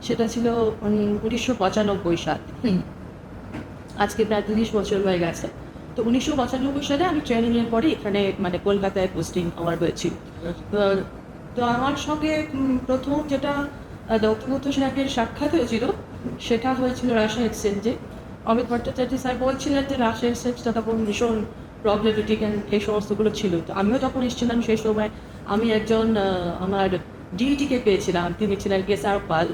সেটা ছিল 1995 সাল, আজকে প্রায় 30 বছর হয়ে গেছে। তো 1995 সালে আমি ট্রেনিংয়ের পরে এখানে মানে কলকাতায় পোস্টিং আমার হয়েছিল। তো আমার সঙ্গে প্রথম যেটা দত্তগুপ্ত সাহেবের সাক্ষাৎ হয়েছিল সেটা হয়েছিল রাশিয়া এক্সচেঞ্জে। অমিত ভট্টাচার্য স্যার বলছিলেন যে রাশিয়া এক্সচেঞ্জটা তখন ভীষণ প্রবলেমেটিক এই সমস্তগুলো ছিল। তো আমিও যখন এসেছিলাম সেই সময় আমি একজন আমার ডিইটিকে পেয়েছিলাম, তিনি ছিলেন কেসার পাল।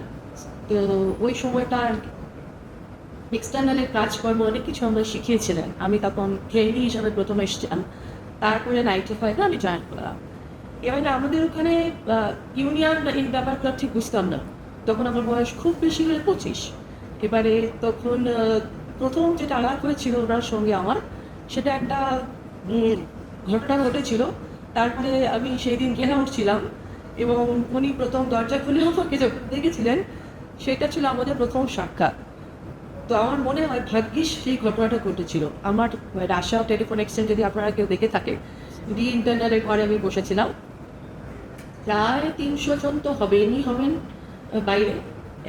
তো ওই সময়টা এক্সটার্নালের কাজকর্ম অনেক কিছু আমরা শিখিয়েছিলেন। আমি তখন ট্রেনি হিসাবে প্রথম এসেছিলাম, তারপরে 95 আমি জয়েন করলাম। এবারে আমাদের ওখানে ইউনিয়ন এই ব্যাপারটা ঠিক বুঝতাম না, তখন আমার বয়স খুব বেশি হলে 25। এবারে তখন প্রথম যেটা আলাপ হয়েছিল ওনার সঙ্গে আমার, সেটা একটা ঘটনা ঘটেছিল। তারপরে আমি সেই দিন গেলে উঠছিলাম এবং উনি প্রথম দরজা খুলে আমাকে যখন দেখেছিলেন, সেটা ছিল আমাদের প্রথম সাক্ষাৎ। তো আমার মনে হয় ভাগ্যিস সেই ঘটনাটা ঘটেছিল। আমার রাশিয়া টেলিফোন এক্সচেঞ্জ যদি আপনারা কেউ দেখে থাকে, ডি ইন্টারনালের ঘরে আমি বসেছিলাম, প্রায় 300 জন তো হবেন বাইরে,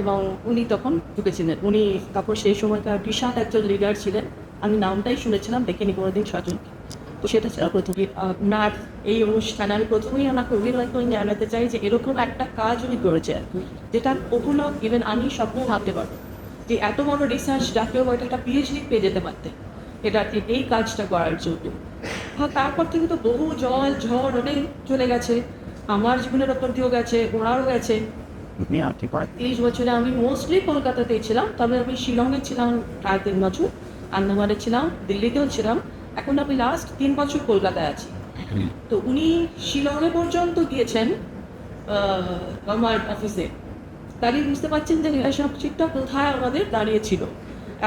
এবং উনি তখন ঢুকেছিলেন। উনি তারপর সেই সময়কার বিশাল একজন লিডার ছিলেন, আমি নামটাই শুনেছিলাম, দেখিনি কোনোদিন স্বজনকে। তো সেটা ছিল প্রথমে ওনার এই অনুষ্ঠানে আমি প্রথমেই ওনাকে অভিনয় করে জানাতে চাই যে এরকম একটা কাজ উনি করেছেন যেটা কখনো ইভেন আমি স্বপ্ন ভাবতে পারবো যে এত বড় রিসার্চ জাতীয় বইটা একটা পিএইচডি পেয়ে যেতে পারতেন এটা এই কাজটা করার জন্য। তারপর থেকে তো বহু জল ঝড় অনেক চলে গেছে, আমার জীবনের ওপর দিয়েও গেছে, ওনারও গেছে। 30 বছরে আমি মোস্টলি কলকাতাতেই ছিলাম, তবে আমি শিলংয়ে ছিলাম প্রায় 3 বছর, আন্দামানে ছিলাম, দিল্লিতেও ছিলাম। এখন আমি লাস্ট 3 বছর কলকাতায় আছি। তো উনি শিলংয়ে পর্যন্ত গিয়েছেন আমার অফিসে, তারই বুঝতে পারছেন যে এসব চিন্তা কোথায় আমাদের দাঁড়িয়েছিল।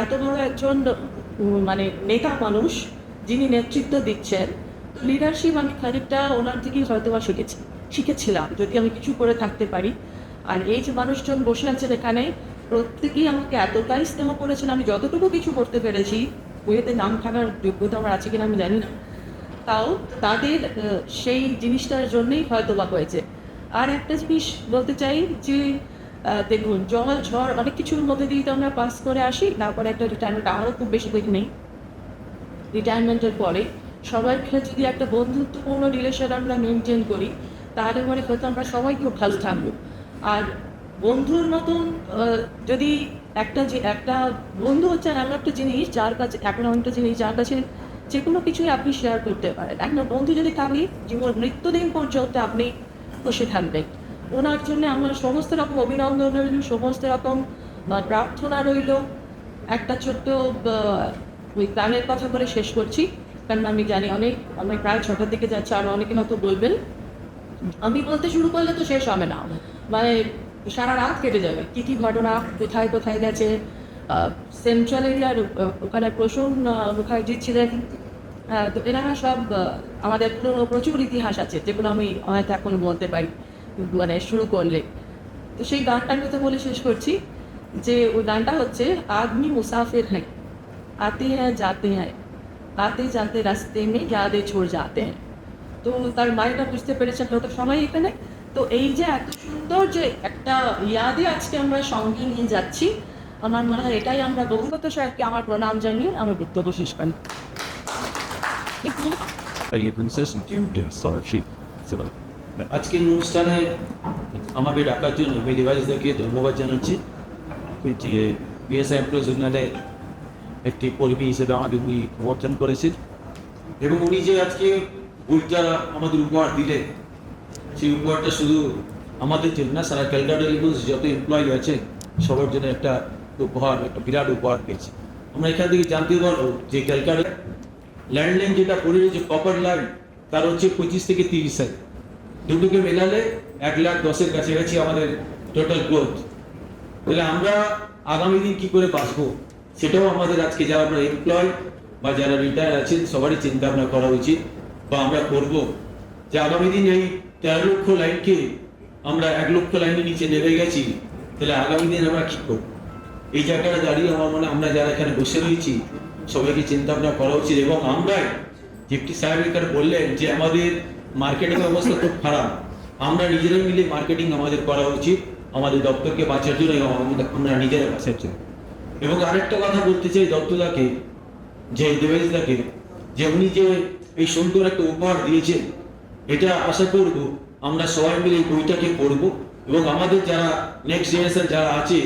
এত বড় একজন মানে নেতা মানুষ যিনি নেতৃত্ব দিচ্ছেন, লিডারশিপ আমি খানিকটা ওনার থেকেই হয়তো বা শিখেছিলাম যদি আমি কিছু করে থাকতে পারি। আর এই যে মানুষজন বসে আছেন এখানে, প্রত্যেকেই আমাকে এতটাই স্নেহ করেছেন, আমি যতটুকু কিছু করতে পেরেছি, বইয়েতে নাম থাকার যোগ্যতা আমার আছে কিনা আমি জানি না, তাও তাদের সেই জিনিসটার জন্যই হয়তো বা হয়েছে। আর একটা জিনিস বলতে চাই যে দেখুন, জল ঝড় অনেক কিছুর মধ্যে দিয়ে তো আমরা পাস করে আসি, তারপরে একটা রিটায়ারমেন্ট, আমারও খুব বেশি দিন নেই। রিটায়ারমেন্টের পরে সবাই মিলে যদি একটা বন্ধুত্বপূর্ণ রিলেশন আমরা মেনটেন করি, তাহলে মনে হয়তো আমরা সবাই খুব ভালো থাকবো। আর বন্ধুর মতন যদি একটা বন্ধু হচ্ছে এমন একটা জিনিস যার কাছে যার কাছে যে কোনো কিছুই আপনি শেয়ার করতে পারেন। একটা বন্ধু যদি থাকে জীবন মৃত্যুদিন পর্যন্ত আপনি বসে থাকবেন। ওনার জন্য আমার সমস্ত রকম অভিনন্দন রইল, সমস্ত রকম প্রার্থনা রইল। একটা ছোট্ট ওই গানের কথা বলে শেষ করছি, কারণ আমি জানি আমি প্রায় 6টার দিকে যাচ্ছি, আর অনেকে হয়তো বলবেন। আমি বলতে শুরু করলে তো শেষ হবে না, মানে সারা রাত কেটে যাবে। কী কী ঘটনা কোথায় কোথায় গেছে। সেন্ট্রাল এরিয়ার ওখানে প্রসূন মুখার্জি ছিলেন, তো এনারা সব আমাদের প্রচুর ইতিহাস আছে যেগুলো আমি হয়তো এখন বলতে পারি মানে শুরু করলে। তো সেই গানটার কথা বলে শেষ করছি যে ওই গানটা হচ্ছে আদমি মুসাফির হ্যাঁ, আতে হ্যাঁ যাতে হ্যাঁ, আতে যাতে রাস্তে মে ইয়াদে ছোড় যাতে হ্যাঁ। তো তার মায়েরা বুঝতে পেরেছেন হয়তো সবাই এখানে। তো এই যে এত সুন্দর যে একটা ইয়াদে আজকে আমরা সঙ্গে নিয়ে যাচ্ছি, আমার মনে হয় এটাই আমরা বহুগত সাহেবকে আমার প্রণাম জানিয়ে আমার বক্তব্য শেষ করি। আজকের অনুষ্ঠানে আমাকে ডাকার জন্য আমি দেবাশিসকে ধন্যবাদ জানাচ্ছি যে বিএসআই এমপ্লয়িজ ইউনিয়নের একটি কর্মী হিসেবে আমাদের উনি সমর্থন করেছেন, এবং উনি যে আজকে বইটা আমাদের উপহার দিলেন, সেই উপহারটা শুধু আমাদের জন্য না, সারা ক্যালকাটা নিউজ যত এমপ্লয়ি আছে সবার জন্য একটা উপহার, একটা বিরাট উপহার পেয়েছে। আমরা এখান থেকে জানতে পারবো যে ক্যালকাটা ল্যান্ডলাইন যেটা পড়ে রয়েছে কপার লাইন, তার হচ্ছে 25 থেকে 30 হাজার, দুটোকে মেলালে 1,10,000 কাছাকাছি আমাদের টোটাল গ্রোথ। তাহলে আমরা আগামী দিন কি করে বাঁচবো সেটাও আমাদের আজকে যারা আমরা এমপ্লয় বা যারা রিটায়ার আছেন সবারই চিন্তা ভাবনা করা উচিত, বা আমরা করবো যে আগামী দিন এই 13 লক্ষ লাইনকে আমরা 1 লক্ষ লাইনের নিচে নেমে গেছি, তাহলে আগামী দিন আমরা কি করবো? এই জায়গাটা দাঁড়িয়ে আমার মনে হয় আমরা যারা এখানে বসে রয়েছি সবাইকে চিন্তা ভাবনা করা উচিত। এবং আমরাই ডিপটি সাহেব এখানে বললেন যে আমাদের মার্কেটিং অবস্থা খুব খারাপ, আমরা নিজেরাই মিলে মার্কেটিং আমাদের করা উচিত আমাদের দপ্তরকে বাঁচার জন্য এবং আমরা নিজেরা বাঁচার জন্য। এবং আরেকটা কথা বলতে চাই দত্তদাকে, যে দেবেশদাকে, যে উনি যে এই সুন্দর একটা উপহার দিয়েছেন, এটা আশা করব আমরা সবাই মিলে এই বইটাকে পড়বো এবং আমাদের যারা নেক্সট জেনারেশন যারা আছে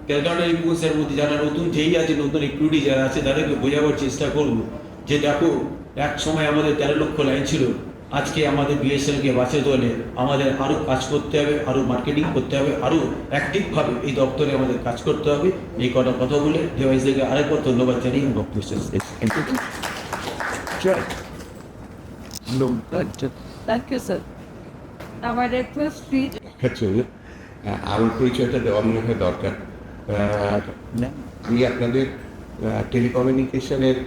ক্যালকাটা ইনফ্লুয়েন্সের মধ্যে যারা নতুন যেই আছে, নতুন রিক্রুটি যারা আছে তাদেরকে বোঝাবার চেষ্টা করব যে দেখো এক সময় আমাদের 13 লক্ষ লাইন ছিল, আজকে আমাদের বিএসএনএলকে বাঁচাতে হলে আমাদের আরও কাজ করতে হবে, আরও মার্কেটিং করতে হবে, আরও অ্যাক্টিভভাবে এই দপ্তরে আমাদের কাজ করতে হবে। এই কটা কথা বলে দেবাইশকে আরেকবার ধন্যবাদ জানিয়ে আমি বক্তব্য শেষ করছি। Thank you sir. Our request please. ক্ষেত্রে আমার পরিচয়টা দেওয়া মনে হয় দরকার। আমি আপনাদের টেলিকমিউনিকেশনের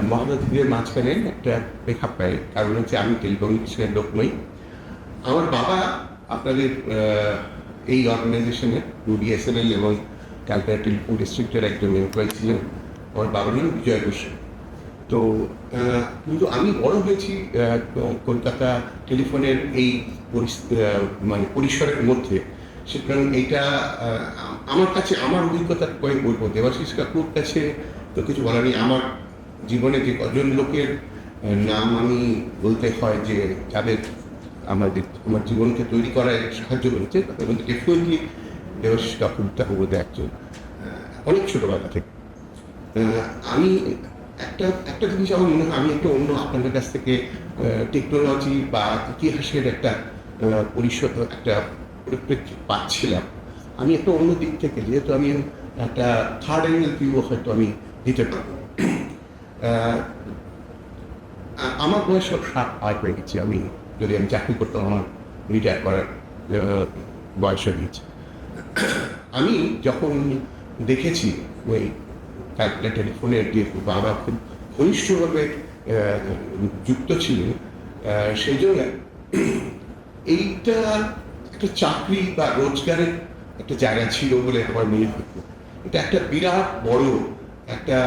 মহারথীদের মাঝখানে একটা রেখা পাই, কারণ হচ্ছে আমি টেলিকমিউনিকেশনের লোক নই। আমার বাবা আপনাদের এই অর্গানাইজেশনের বিএসএনএল এবং ক্যালকাটা টেলিফোন ডিস্ট্রিক্টের একজন এমপ্লয়ি ছিলেন। আমার বাবার নাম বিজয় ঘোষ। তো কিন্তু আমি বড় হয়েছি কলকাতা টেলিফোনের এই মানে পরিসরের মধ্যে, সুতরাং এইটা আমার কাছে আমার অভিজ্ঞতার কয়েক বলবো। দেবাশিস কাকুর কাছে তো কিছু বলার নেই। আমার জীবনে যে কজন লোকের নাম আমি বলতে হয় যে যাদের আমার জীবনকে তৈরি করায় সাহায্য করেছে, তাদের মধ্যে ডেফিনেটলি দেবাশিস কাকুর বোধহয় একজন, অনেক ছোটোবেলা থেকে। আমি একটা জিনিস আমার মনে হয় আমি একটা অন্য আপনাদের কাছ থেকে টেকনোলজি বা ইতিহাসের একটা একটা পরিপ্রেক্ষিত পাচ্ছিলাম। আমি একটা অন্য দিক থেকে, যেহেতু আমি একটা থার্ড অ্যাঙ্গেল ভিউ হয়তো আমি দিতে পারবো। আমার বয়স 7 হয়ে গেছে। আমি যদি আমি চাকরি করতাম আমার রিটায়ার করার বয়স হয়ে গেছে। আমি যখন দেখেছি ওই ক্যালকাটা টেলিফোনের যে বাবা খুব ঘনিষ্ঠভাবে যুক্ত ছিলেন, সেই জন্য এইটা একটা চাকরি বা রোজগারের একটা জায়গা ছিল বলে আমার মনে হতো। এটা একটা বিরাট বড় একটা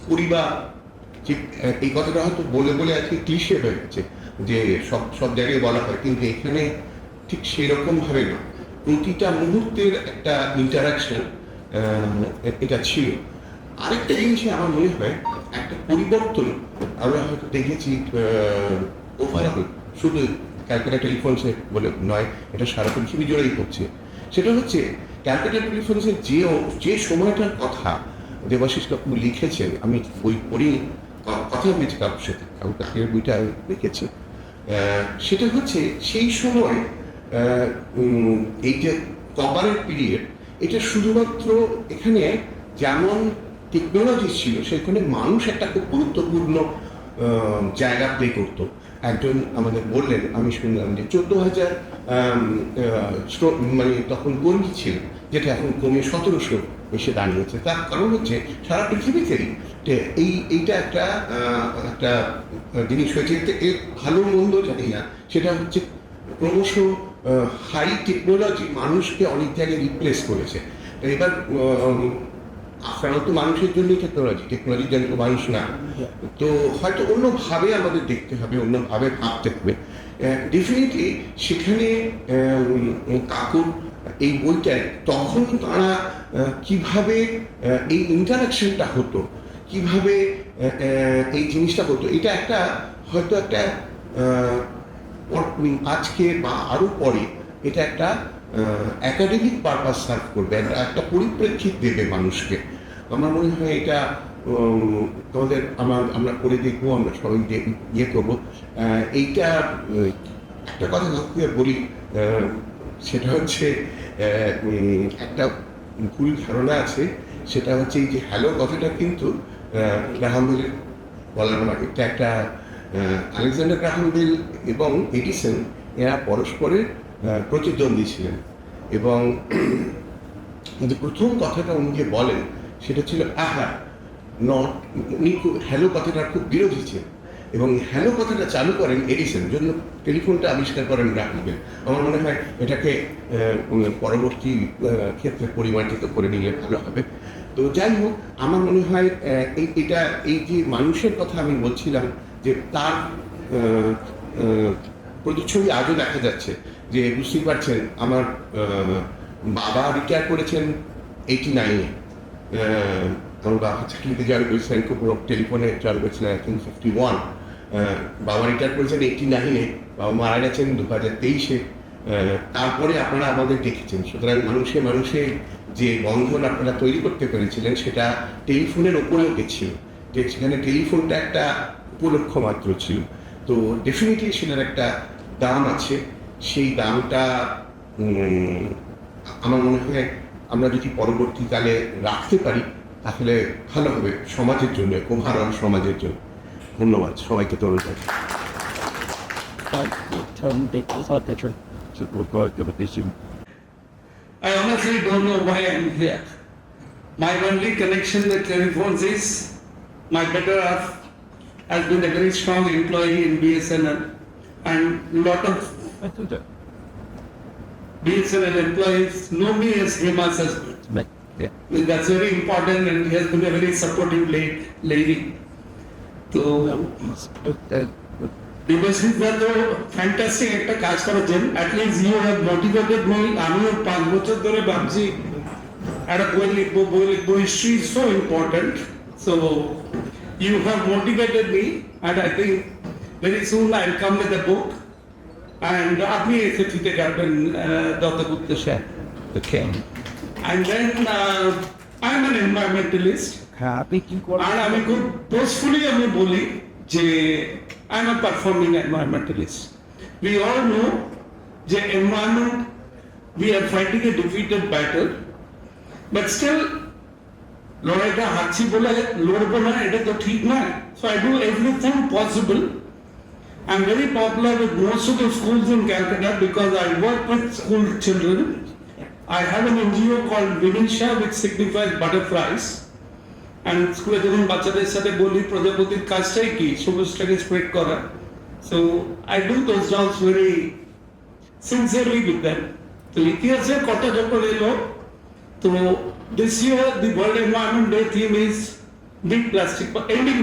পরিবার। এই কথাটা হয়তো বলে বলে আজকে ক্লিশে হয়ে গেছে যে সব জায়গায় বলা হয়, কিন্তু এখানে ঠিক সেরকমভাবে না। প্রতিটা মুহূর্তের একটা ইন্টারাকশন এটা ছিল। আরেকটা জিনিসে আমার মনে হয় একটা পরিবর্তন আমরা হয়তো দেখেছি ওভারঅল, শুধু ক্যালকাটা টেলিফোনসে বলে নয়, এটা সারা পৃথিবী জোড়াই করছে। সেটা হচ্ছে ক্যালকাটা টেলিফোনসের যে সময়টার কথা দেবাশিস কাকু লিখেছেন। আমি বই পড়ি, কথা বলেছি কাকুর সাথে, কাকু কাকের বইটা লিখেছি। সেটা হচ্ছে সেই সময় এই যে কভারের পিরিয়ড, এটা শুধুমাত্র এখানে যেমন টেকনোলজি ছিল, সেখানে মানুষ একটা খুব গুরুত্বপূর্ণ জায়গা প্লে করতো। একজন আমাদের বললেন, আমি শুনলাম যে 14,000 মানে তখন কর্মী ছিল, যেটা এখন কমে 1700 এসে দাঁড়িয়েছে। তার কারণ হচ্ছে সারা পৃথিবীতেই এইটা একটা জিনিস হয়েছে। এর ভালো মন্দ জানি না, সেটা হচ্ছে ক্রমশ হাই টেকনোলজি মানুষকে অনেক জায়গায় রিপ্লেস করেছে। এবার সাধারণত মানুষের জন্যই টেকনোলজির জন্য মানুষ না। তো হয়তো অন্যভাবে আমাদের দেখতে হবে, অন্যভাবে ভাবতে হবে। ডেফিনেটলি সেখানে কাকুর এই বইটায় তখন তারা কিভাবে এই ইন্টারাকশনটা হতো, কিভাবে এই জিনিসটা হতো, এটা একটা হয়তো একটা আজকে বা আরও পরে এটা একটা একাডেমিক পারপাস সার্ভ করবে, একটা পরিপ্রেক্ষিত দেবে মানুষকে। আমার মনে হয় এটা তোমাদের আমরা করে দেখবো, আমরা সবাই ইয়ে করবো। এইটা একটা কথা বলি, সেটা হচ্ছে একটা ভুল ধারণা আছে, সেটা হচ্ছে এই যে হ্যালো কথাটা কিন্তু আলহামদুলিল্লাহ বলার মানে এটা একটা আলেকজান্ডার গ্রাহাম বেল এবং এডিসন এরা পরস্পরের প্রতিদ্বন্দ্বী ছিলেন এবং কিন্তু প্রথম কথাটা উনি যে বলেন সেটা ছিল আহা নট, উনি খুব হ্যালো কথাটার খুব বিরোধী ছিলেন এবং হ্যালো কথাটা চালু করেন এডিসন, জন্য টেলিফোনটা আবিষ্কার করেন গ্রাহাম বেল। আমার মনে হয় এটাকে পরবর্তী ক্ষেত্রে পরিমার্জিত করে নিলে ভালো হবে। তো যাই হোক, আমার মনে হয় এই যে মানুষের কথা আমি বলছিলাম যে তার প্রতিচ্ছবি আজও দেখা যাচ্ছে, যে বুঝতেই পারছেন আমার বাবা রিটায়ার করেছেন 89-এ, আমার বাবা চাকরিতে জয়েন করেছিলেন, খুব টেলিফোনে জয়েন করেছিলেন 1951। বাবা রিটায়ার করেছেন 89-এ, বাবা মারা গেছেন 2023-এ। তারপরে আপনারা আমাদের দেখেছেন, সুতরাং মানুষে মানুষে যে বন্ধন আপনারা তৈরি করতে পেরেছিলেন সেটা টেলিফোনের ওপরেও গেছিল, যে সেখানে টেলিফোনটা একটা উপলক্ষ মাত্র ছিল। তো ডেফিনেটলি সেটার একটা দাম আছে, সেই দামটা আমার মনে হয় আমরা যদি পরবর্তীকালে রাখতে পারি তাহলে ভালো হবে সমাজের জন্য, ওভারঅল সমাজের জন্য। ধন্যবাদ সবাইকে। তরুণ I honestly don't know why I'm here. My only connection with telephones is my better half has been a very strong employee in BSNL, and a lot of BSNL employees know me as Hema's husband. That's very important, and he has been a very supportive lady. So, Debashis Bhadro, fantastic একটা কাজ করেছেন. At least you have motivated me. আমিও 5 বছর ধরে ভাবছি একটা বই লিখবো. History is so important. So you have motivated me, and I think very soon I'll come with a book. And আপনি এসে দিতে পারবেন Duttagupta sir. Okay. And then I'm an environmentalist. হ্যাঁ, আপনি কি করেন? আর আমি খুব boastfully আমি বলি যে I'm a performing environmentalist. We all know যে environment, we are fighting a defeated battle, but still লড়াইটা হারছি বলে লড়বো না, এটা তো ঠিক নয়. So I do everything possible. I'm very popular with most of the schools in Calcutta because I work with school children. I have an NGO called Vinisha, which signifies butterflies. And স্কুলে যখন বাচ্চাদের সাথে বলি প্রজাপতির কাজটাই কি, সবুজটাকে স্প্রেড করা. So I do those jobs very sincerely with them. তো ইতিহাসের কথা যখন এলো, তো this year the World Environment Day theme is ending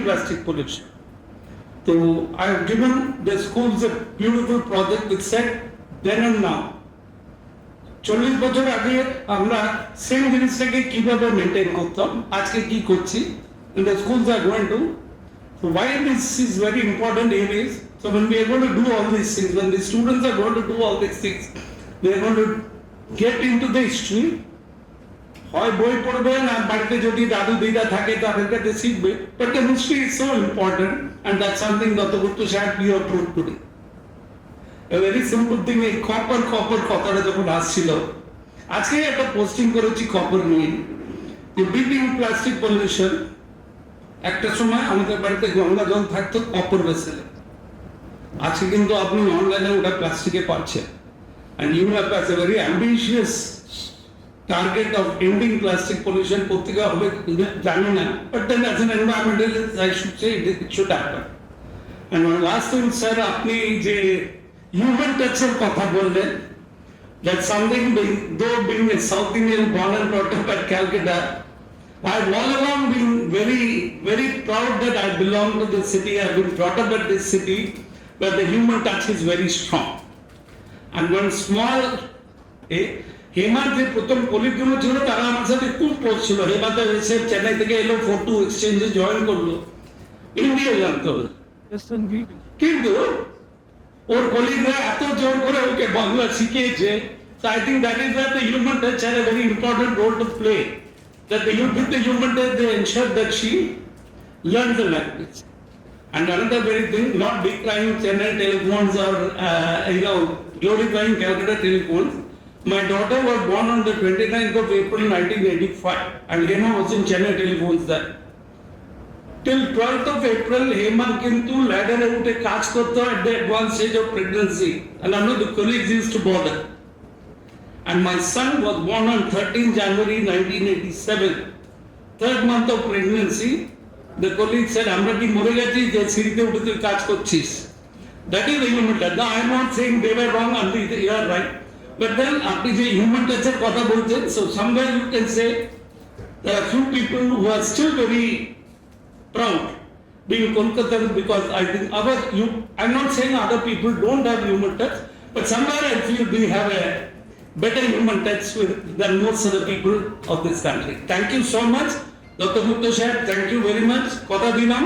plastic pollution. So I have given the schools a beautiful project which said then and now. 40 বছর আগে আমরা সেম জিনিসটাকে কিভাবে মেনটেন করতাম, আজকে কি করছি, and the schools are going to. So why this is very important here is, so when we are going to do all these things, when the students are going to do all these things, they are going to get into the history. হয় বই পড়বেন আর বাড়িতে যদি দাদু দিদা থাকে তাদের কাছে শিখবে, but the history is so important, and that's something Duttagupta sir you have proved today. A very simple thing, এই কপার কথাটা যখন আসছিল, আজকে একটা পোস্টিং করেছি কপার নিয়ে, যে বিটিং প্লাস্টিক পলিউশন। একটা সময় আমাদের বাড়িতে গঙ্গা জল থাকতো কপার ভেসেলে, আজকে কিন্তু আপনি অনলাইনে ওটা প্লাস্টিকে পাচ্ছেন। And you have as a very ambitious target of ending plastic pollution, পত্রিকা হবে জানি না, but then as an environmentalist I should say it should happen. And one last thing sir, আপনি যে human touch এর কথা বললেন, that's something though being a South Indian born and brought up at Calcutta, I've all along been very, very proud that I belong to this city. I've been brought up at this city where the human touch is very strong. And one small, হেমার যে প্রথম কলিগুলো ছিল তারা আমার সাথে খুব ক্লোজ ছিল। হেমা তো এসে চেন্নাই থেকে এলো, ফটো এক্সচেঞ্জে জয়েন করলো, ইন্ডিয়া জানতো, কিন্তু ওর কলিগরা এত জোর করে ওকে বাংলা শিখিয়েছে। So I think that is where the human touch had a very important role to play. That with the human touch they ensured that she learned the language. And another very thing, not decrying Chennai telephones or glorifying Calcutta telephones. My daughter was born on the 29th of April 1985, and Hema was in Chennai telephones then. till 12th of April, Hema কিন্তু ladder উঠে কাজ করতো at the advanced stage of pregnancy, and I know the colleagues used to bother. And my son was born on 13 January 1987, third month of pregnancy. The colleague said, "আমরা কি মরে গেছি যে সিঁড়িতে উঠে তুই কাজ করছিস?" That is the human touch. Now I am not saying they were wrong and you are right, but then আপনি যে human touch এর কথা বলছেন, so somewhere you can say there are few people who are still very proud being Kolkata, because I think I'm not saying other people don't have human touch, but somewhere I feel we have a better human touch than most of the people of this country. Thank you so much, Dr. Gupta sir. Thank you very much. কথা দিলাম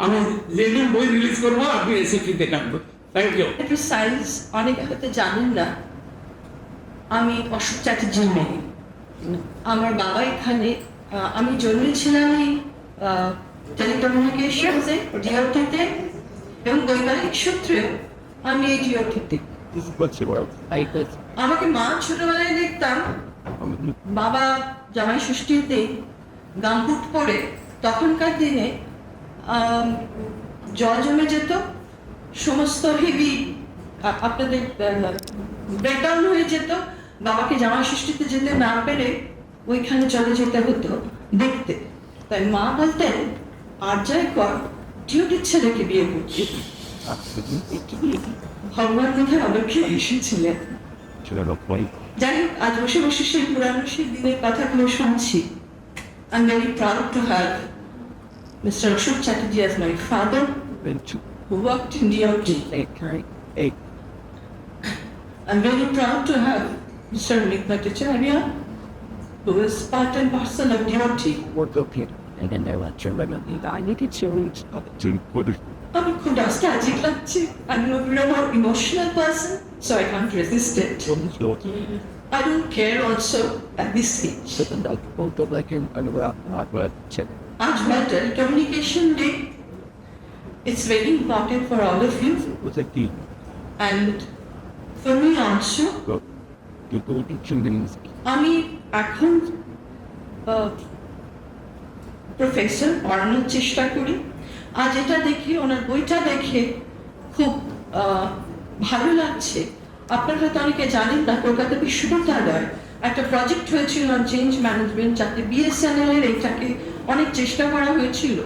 আমি যেদিন বই রিলিজ করবো আপনি এসে ফিতে কাটবো। Thank you. একটু সায়েন্স অনেকে হয়তো জানেন না, আমি অশোক চ্যাটার্জির মেয়ে। আমার বাবা এখানে, আমি জন্মেছিলাম এই টেলিকমিউনিকেশনসে, ডিওটিতে, এবং বৈবাহিক সূত্রেও আমি এই ডিওটিতে। আমাকে মা ছোটবেলায় দেখতাম বাবা জামাই ষষ্ঠীতে গামবুট পরে, তখনকার দিনে জল জমে যেত, সমস্ত হেভি আপনাদের ব্রেকডাউন হয়ে যেত, বাবাকে জামাই ষষ্ঠীতে যেতে না পেরে ওইখানে চলে যেতে হতো দেখতে। তাই মা বলতেন, আর যাই কর ডিউটির ছেলেকে বিয়ে করছি। ভগবান কোথায় আমাকে এসেছিলেন। যাই হোক, আজ বসে বসে সেই পুরানো সেই দিনের কথাগুলো শুনছি। I'm very proud to have Mr. Ashok Chatterjee as my father, who worked in DOT. I'm very proud to have Mr. Amit Bhattacharya, who is part and parcel of DOT. আমি খুব নস্টালজিক লাগছে। I'm a more emotional person, so I can't resist it. I don't care also at this age. Aaj World Communication Day. It's very important for all of you, and for me also. আমি এখন প্রফেসর, পড়ানোর চেষ্টা করি। আজ এটা দেখে, ওনার বইটা দেখে খুব ভালো লাগছে। আপনারা হয়তো অনেকে জানেন না, কলকাতা বিশ্ববিদ্যালয় একটা প্রজেক্ট হয়েছিল অন চেঞ্জ ম্যানেজমেন্ট, যাতে BSNL এর এটাকে অনেক চেষ্টা করা হয়েছিল,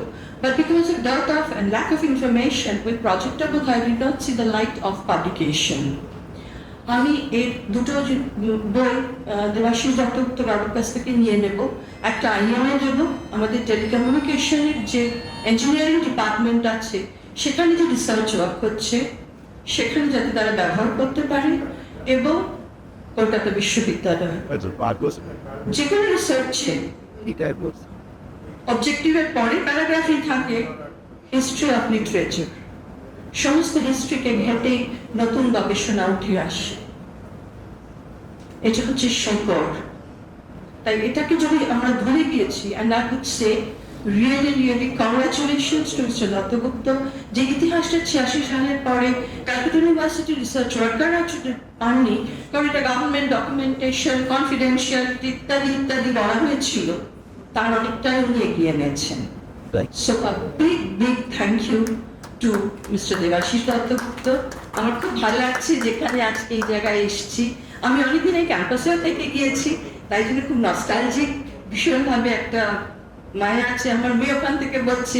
but because of dearth of and lack of information, ওই প্রজেক্টটা বোধহয় did not see the light of publication. আমি এর দুটো বই দেবাশিস দত্ত বাবুর কাছ থেকে নিয়ে নেব। একটা IMA দেব, আমাদের টেলিকমিউনিকেশনের যে ইঞ্জিনিয়ারিং ডিপার্টমেন্ট আছে সেখানে যে রিসার্চ ওয়ার্ক হচ্ছে সেখানে যাতে তারা ব্যবহার করতে পারে, এবং কলকাতা বিশ্ববিদ্যালয় যে কোনো রিসার্চে অবজেক্টিভের পরে প্যারাগ্রাফই থাকে হিস্ট্রি অফ লিটারেচার। সমস্ত হিস্ট্রিকে ঘেঁটে নতুন গবেষণা উঠে আসে, এটা হচ্ছে সংকট। তাই এটাকে যদি আমরা ধরে গিয়েছি, and I would say really congratulations to Mr. Dr. Gupta, যে ইতিহাসটা 86 সালের পরে ক্যালকাটা ইউনিভার্সিটি রিসার্চ ওয়ার্কাররা পাননি, কারণ এটা গভর্নমেন্ট ডকুমেন্টেশন, কনফিডেন্সিয়ালিটি ইত্যাদি ইত্যাদি বলা হয়েছিল, তার অনেকটাই উনি এগিয়ে নিয়েছেন। So a big thank you to Mr. Debashis Dutta. আমার খুব ভালো লাগছে যেখানে আজকে এই জায়গায় এসেছি। আমি অনেকদিন এই ক্যাম্পাসেও থেকে গিয়েছি, তাই জন্য খুব নস্টালজিক, ভীষণভাবে একটা মায়া আছে। আমার মেয়ে ওখান থেকে বলছে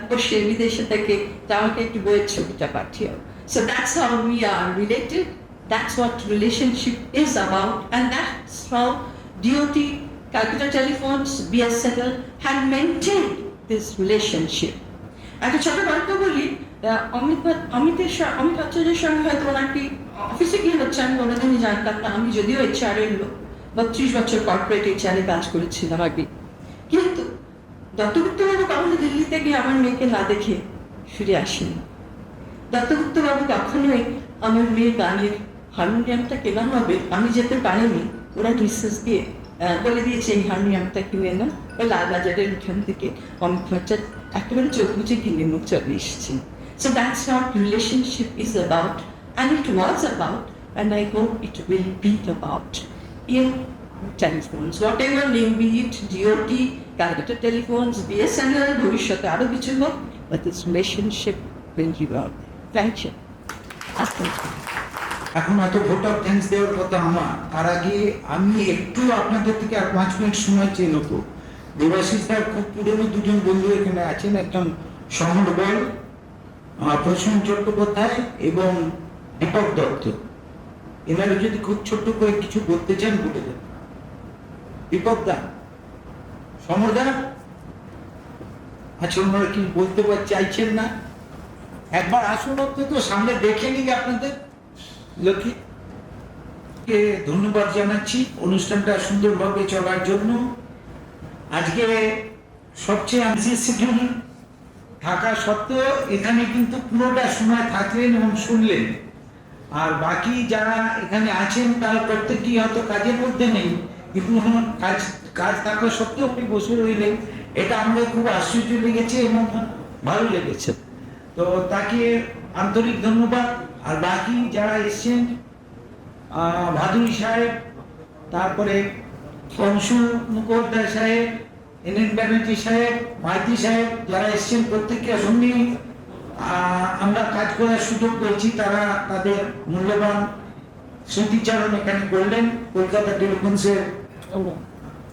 বসে বিদেশে থেকে, তা আমাকে একটু বইয়ের ছবিটা পাঠিও। So that's how we are related, that's what relationship is about, and that's how DOT, Calcutta Telephones, BSNL had maintained this relationship. একটা ছোট গল্প বলি, অমিত আচার্যের সঙ্গে হয়তো ওনাকে অফিসে গিয়ে হচ্ছে, আমি কোনোদিনই জানতাম না। আমি যদিও HR এর লোক, 32 বছর কর্পোরেট HR এ কাজ করেছিলাম আগে, কিন্তু দত্তগুপ্তবাবু কখনো দিল্লিতে গিয়ে আমার মেয়েকে না দেখে ফিরে আসেনি। দত্তগুপ্তবাবু কখনোই আমার মেয়ের গানের হারমোনিয়ামটা কেনা হবে আমি যেতে পারিনি, ওরা রিসার্চ দিয়ে বলে দিয়েছে এই হারমোনিয়ামটা কিনে না, ওই লালবাজারের ওখান থেকে অমিত ভট্টাচার্য একেবারে চোখ বুঝে কিনে মুখ চলে এসেছি। So that's what relationship is about, and it was about, and I hope it will be about. In telephones, whatever name be it, DOT, Calcutta telephones, BSNL, ভবিষ্যতে আরো কিছু হোক, but this relationship will be out. Thank you. এখন হয়তো ভোট অফ থ্যাঙ্কস দেওয়ার কথা আমার, তার আগে আমি একটু আপনাদের থেকে আর 5 মিনিট সময় চেয়ে নেবো। দেবাশিস দার খুব পুরনো দুজন বন্ধু এখানে আছেন, একজন সমর বল, প্রসূন চট্টোপাধ্যায় এবং দীপক দত্ত। এনারা যদি খুব ছোট্ট করে কিছু বলতে চান বলে দেন। দীপক দা, সমর দা, আচ্ছা ওনারা কি বলতে চাইছেন না? একবার আসুন তো সামনে দেখে নিই আপনাদের। লক্ষ্মীকে ধন্যবাদ জানাচ্ছি অনুষ্ঠানটা সুন্দরভাবে চলার জন্য। আজকে সবচেয়ে শিডিউল থাকা সত্ত্বেও এখানে কিন্তু পুরোটা সময় থাকলেন এবং শুনলেন। আর বাকি যারা এখানে আছেন তারা প্রত্যেকেই হয়তো কাজের মধ্যে নেই, কিন্তু কাজ থাকা সত্ত্বেও আপনি বসে রইলেন, এটা আমাদের খুব আশ্চর্য লেগেছে এবং ভালো লেগেছে। তো তাকে আন্তরিক ধন্যবাদ। আর বাকি যারা এসছেন, ভাদুরী সাহেব, তারপরে অংশু মুখোপাধ্যায় সাহেব, NN ব্যানার্জি সাহেব, মাইতি সাহেব, যারা এসছেন প্রত্যেকের সঙ্গে আমরা কাজ করার সুযোগ পেয়েছি। তারা তাদের মূল্যবান স্মৃতিচারণ এখানে করলেন। কলকাতা টেলিফোনসের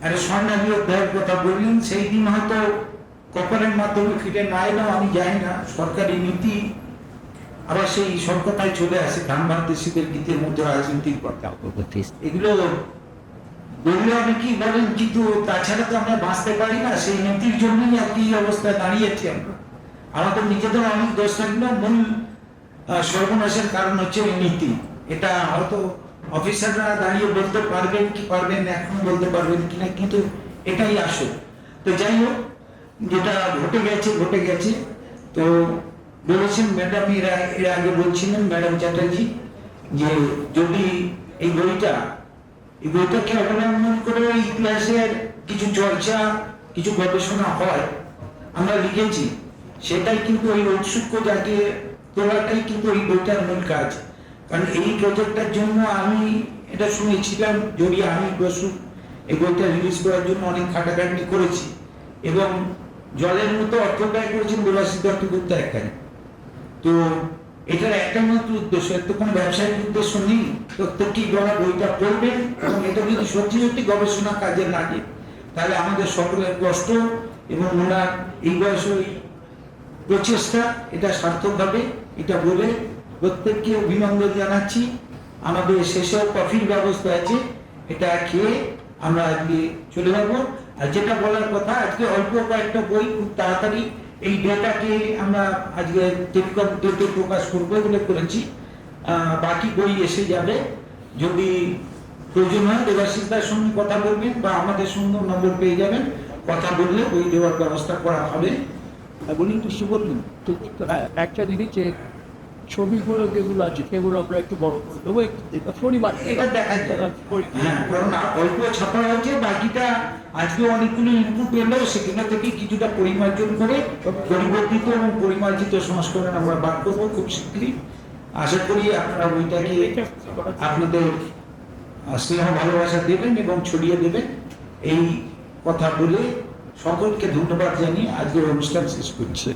একটা স্বর্ণালী অধ্যায়ের কথা বললেন। সেই দিন হয়তো কপালের মাধ্যমে ফিরে না এলেও আমি জানি না, সরকারি নীতি আবার সেই সরকারটাই চলে আসে। ধান ভারতদেশীদের গীতের মধ্যে রাজনীতির কথা, এগুলো বললে অনেকেই বলেন, কিন্তু তাছাড়া তো আমরা বাঁচতে পারি না। সেই নীতির জন্যই আর কি অবস্থায় দাঁড়িয়েছি আমরা। আমাদের নিজেদের অনেক দোষ থাকলেও মূল সর্বনাশের কারণ হচ্ছে এই নীতি। এটা হয়তো অফিসাররা দাঁড়িয়ে বলতে পারবেন কি পারবেন না, এখন বলতে পারবেন কিনা, কিন্তু এটাই আসল। তো যাই হোক, যেটা ঘটে গেছে। তো বলেছেন ম্যাডাম, এর আগে বলছিলেন ম্যাডাম চ্যাটার্জি, যে যদি এই বইটাকে অবলম্বন করে ইতিহাসের কিছু চর্চা, কিছু গবেষণা হয়, আমরা লিখেছি, সেটাই কিন্তু এই ঔৎসুক্য জাগিয়ে তোলাটাই কিন্তু এই বইটার মূল কাজ। কারণ এই প্রজেক্টটার জন্য আমি এটা শুনেছিলাম, যদি আমি বসু এই বইটা রিলিজ করার জন্য অনেক খাটাখাটনি করেছি এবং জলের মতো অর্থ ব্যয় করেছেন দেবাশিস দত্তগুপ্ত এখানে। তো এটার একটা মাত্র উদ্দেশ্য, এর তো কোনো ব্যবসায়িক উদ্দেশ্য নেই। প্রত্যেকেই যারা বইটা পড়বেন এবং এটা যদি সত্যি সত্যি গবেষণা কাজে লাগে, তাহলে আমাদের সকলের কষ্ট এবং ওনার এই বয়সে প্রচেষ্টা এটা সার্থক হবে। এটা বলে প্রত্যেককে অভিনন্দন জানাচ্ছি। আমাদের শেষেও কফির ব্যবস্থা আছে, এটা খেয়ে আমরা আজকে চলে যাবো। আর যেটা বলার কথা, আজকে অল্প কয়েকটা বই খুব তাড়াতাড়ি এই ডেটাকে আমরা আজকে ডেটে প্রকাশ করবো বলে করেছি। বাকি বই এসে যাবে। যদি প্রয়োজন হয় দেবাশিসদার সঙ্গে কথা বলবেন বা আমাদের সঙ্গে নম্বর পেয়ে যাবেন, কথা বললে বই দেওয়ার ব্যবস্থা করা হবে। বলি কিছু বললেন তো একটা জিনিস, যে ছবিগুলো যেগুলো আছে সেগুলো আমরা একটু বড় করে দেবো, পরিমাণ এটা দেখা যায়। হ্যাঁ, কারণ অল্প ছাপা হয়েছে, বাকিটা আজকে অনেকগুলো ইনপুট এলো, সেখানে থেকে কিছুটা পরিমার্জন করে পরিবর্তিত এবং পরিমার্জিত সংস্করণ আমরা বার করবো খুব শীঘ্রই। আশা করি আপনারা বইটাকে আপনাদের স্নেহ ভালোবাসা দেবেন এবং ছড়িয়ে দেবেন। এই কথা বলে সকলকে ধন্যবাদ জানিয়ে আজকের অনুষ্ঠান শেষ করছি।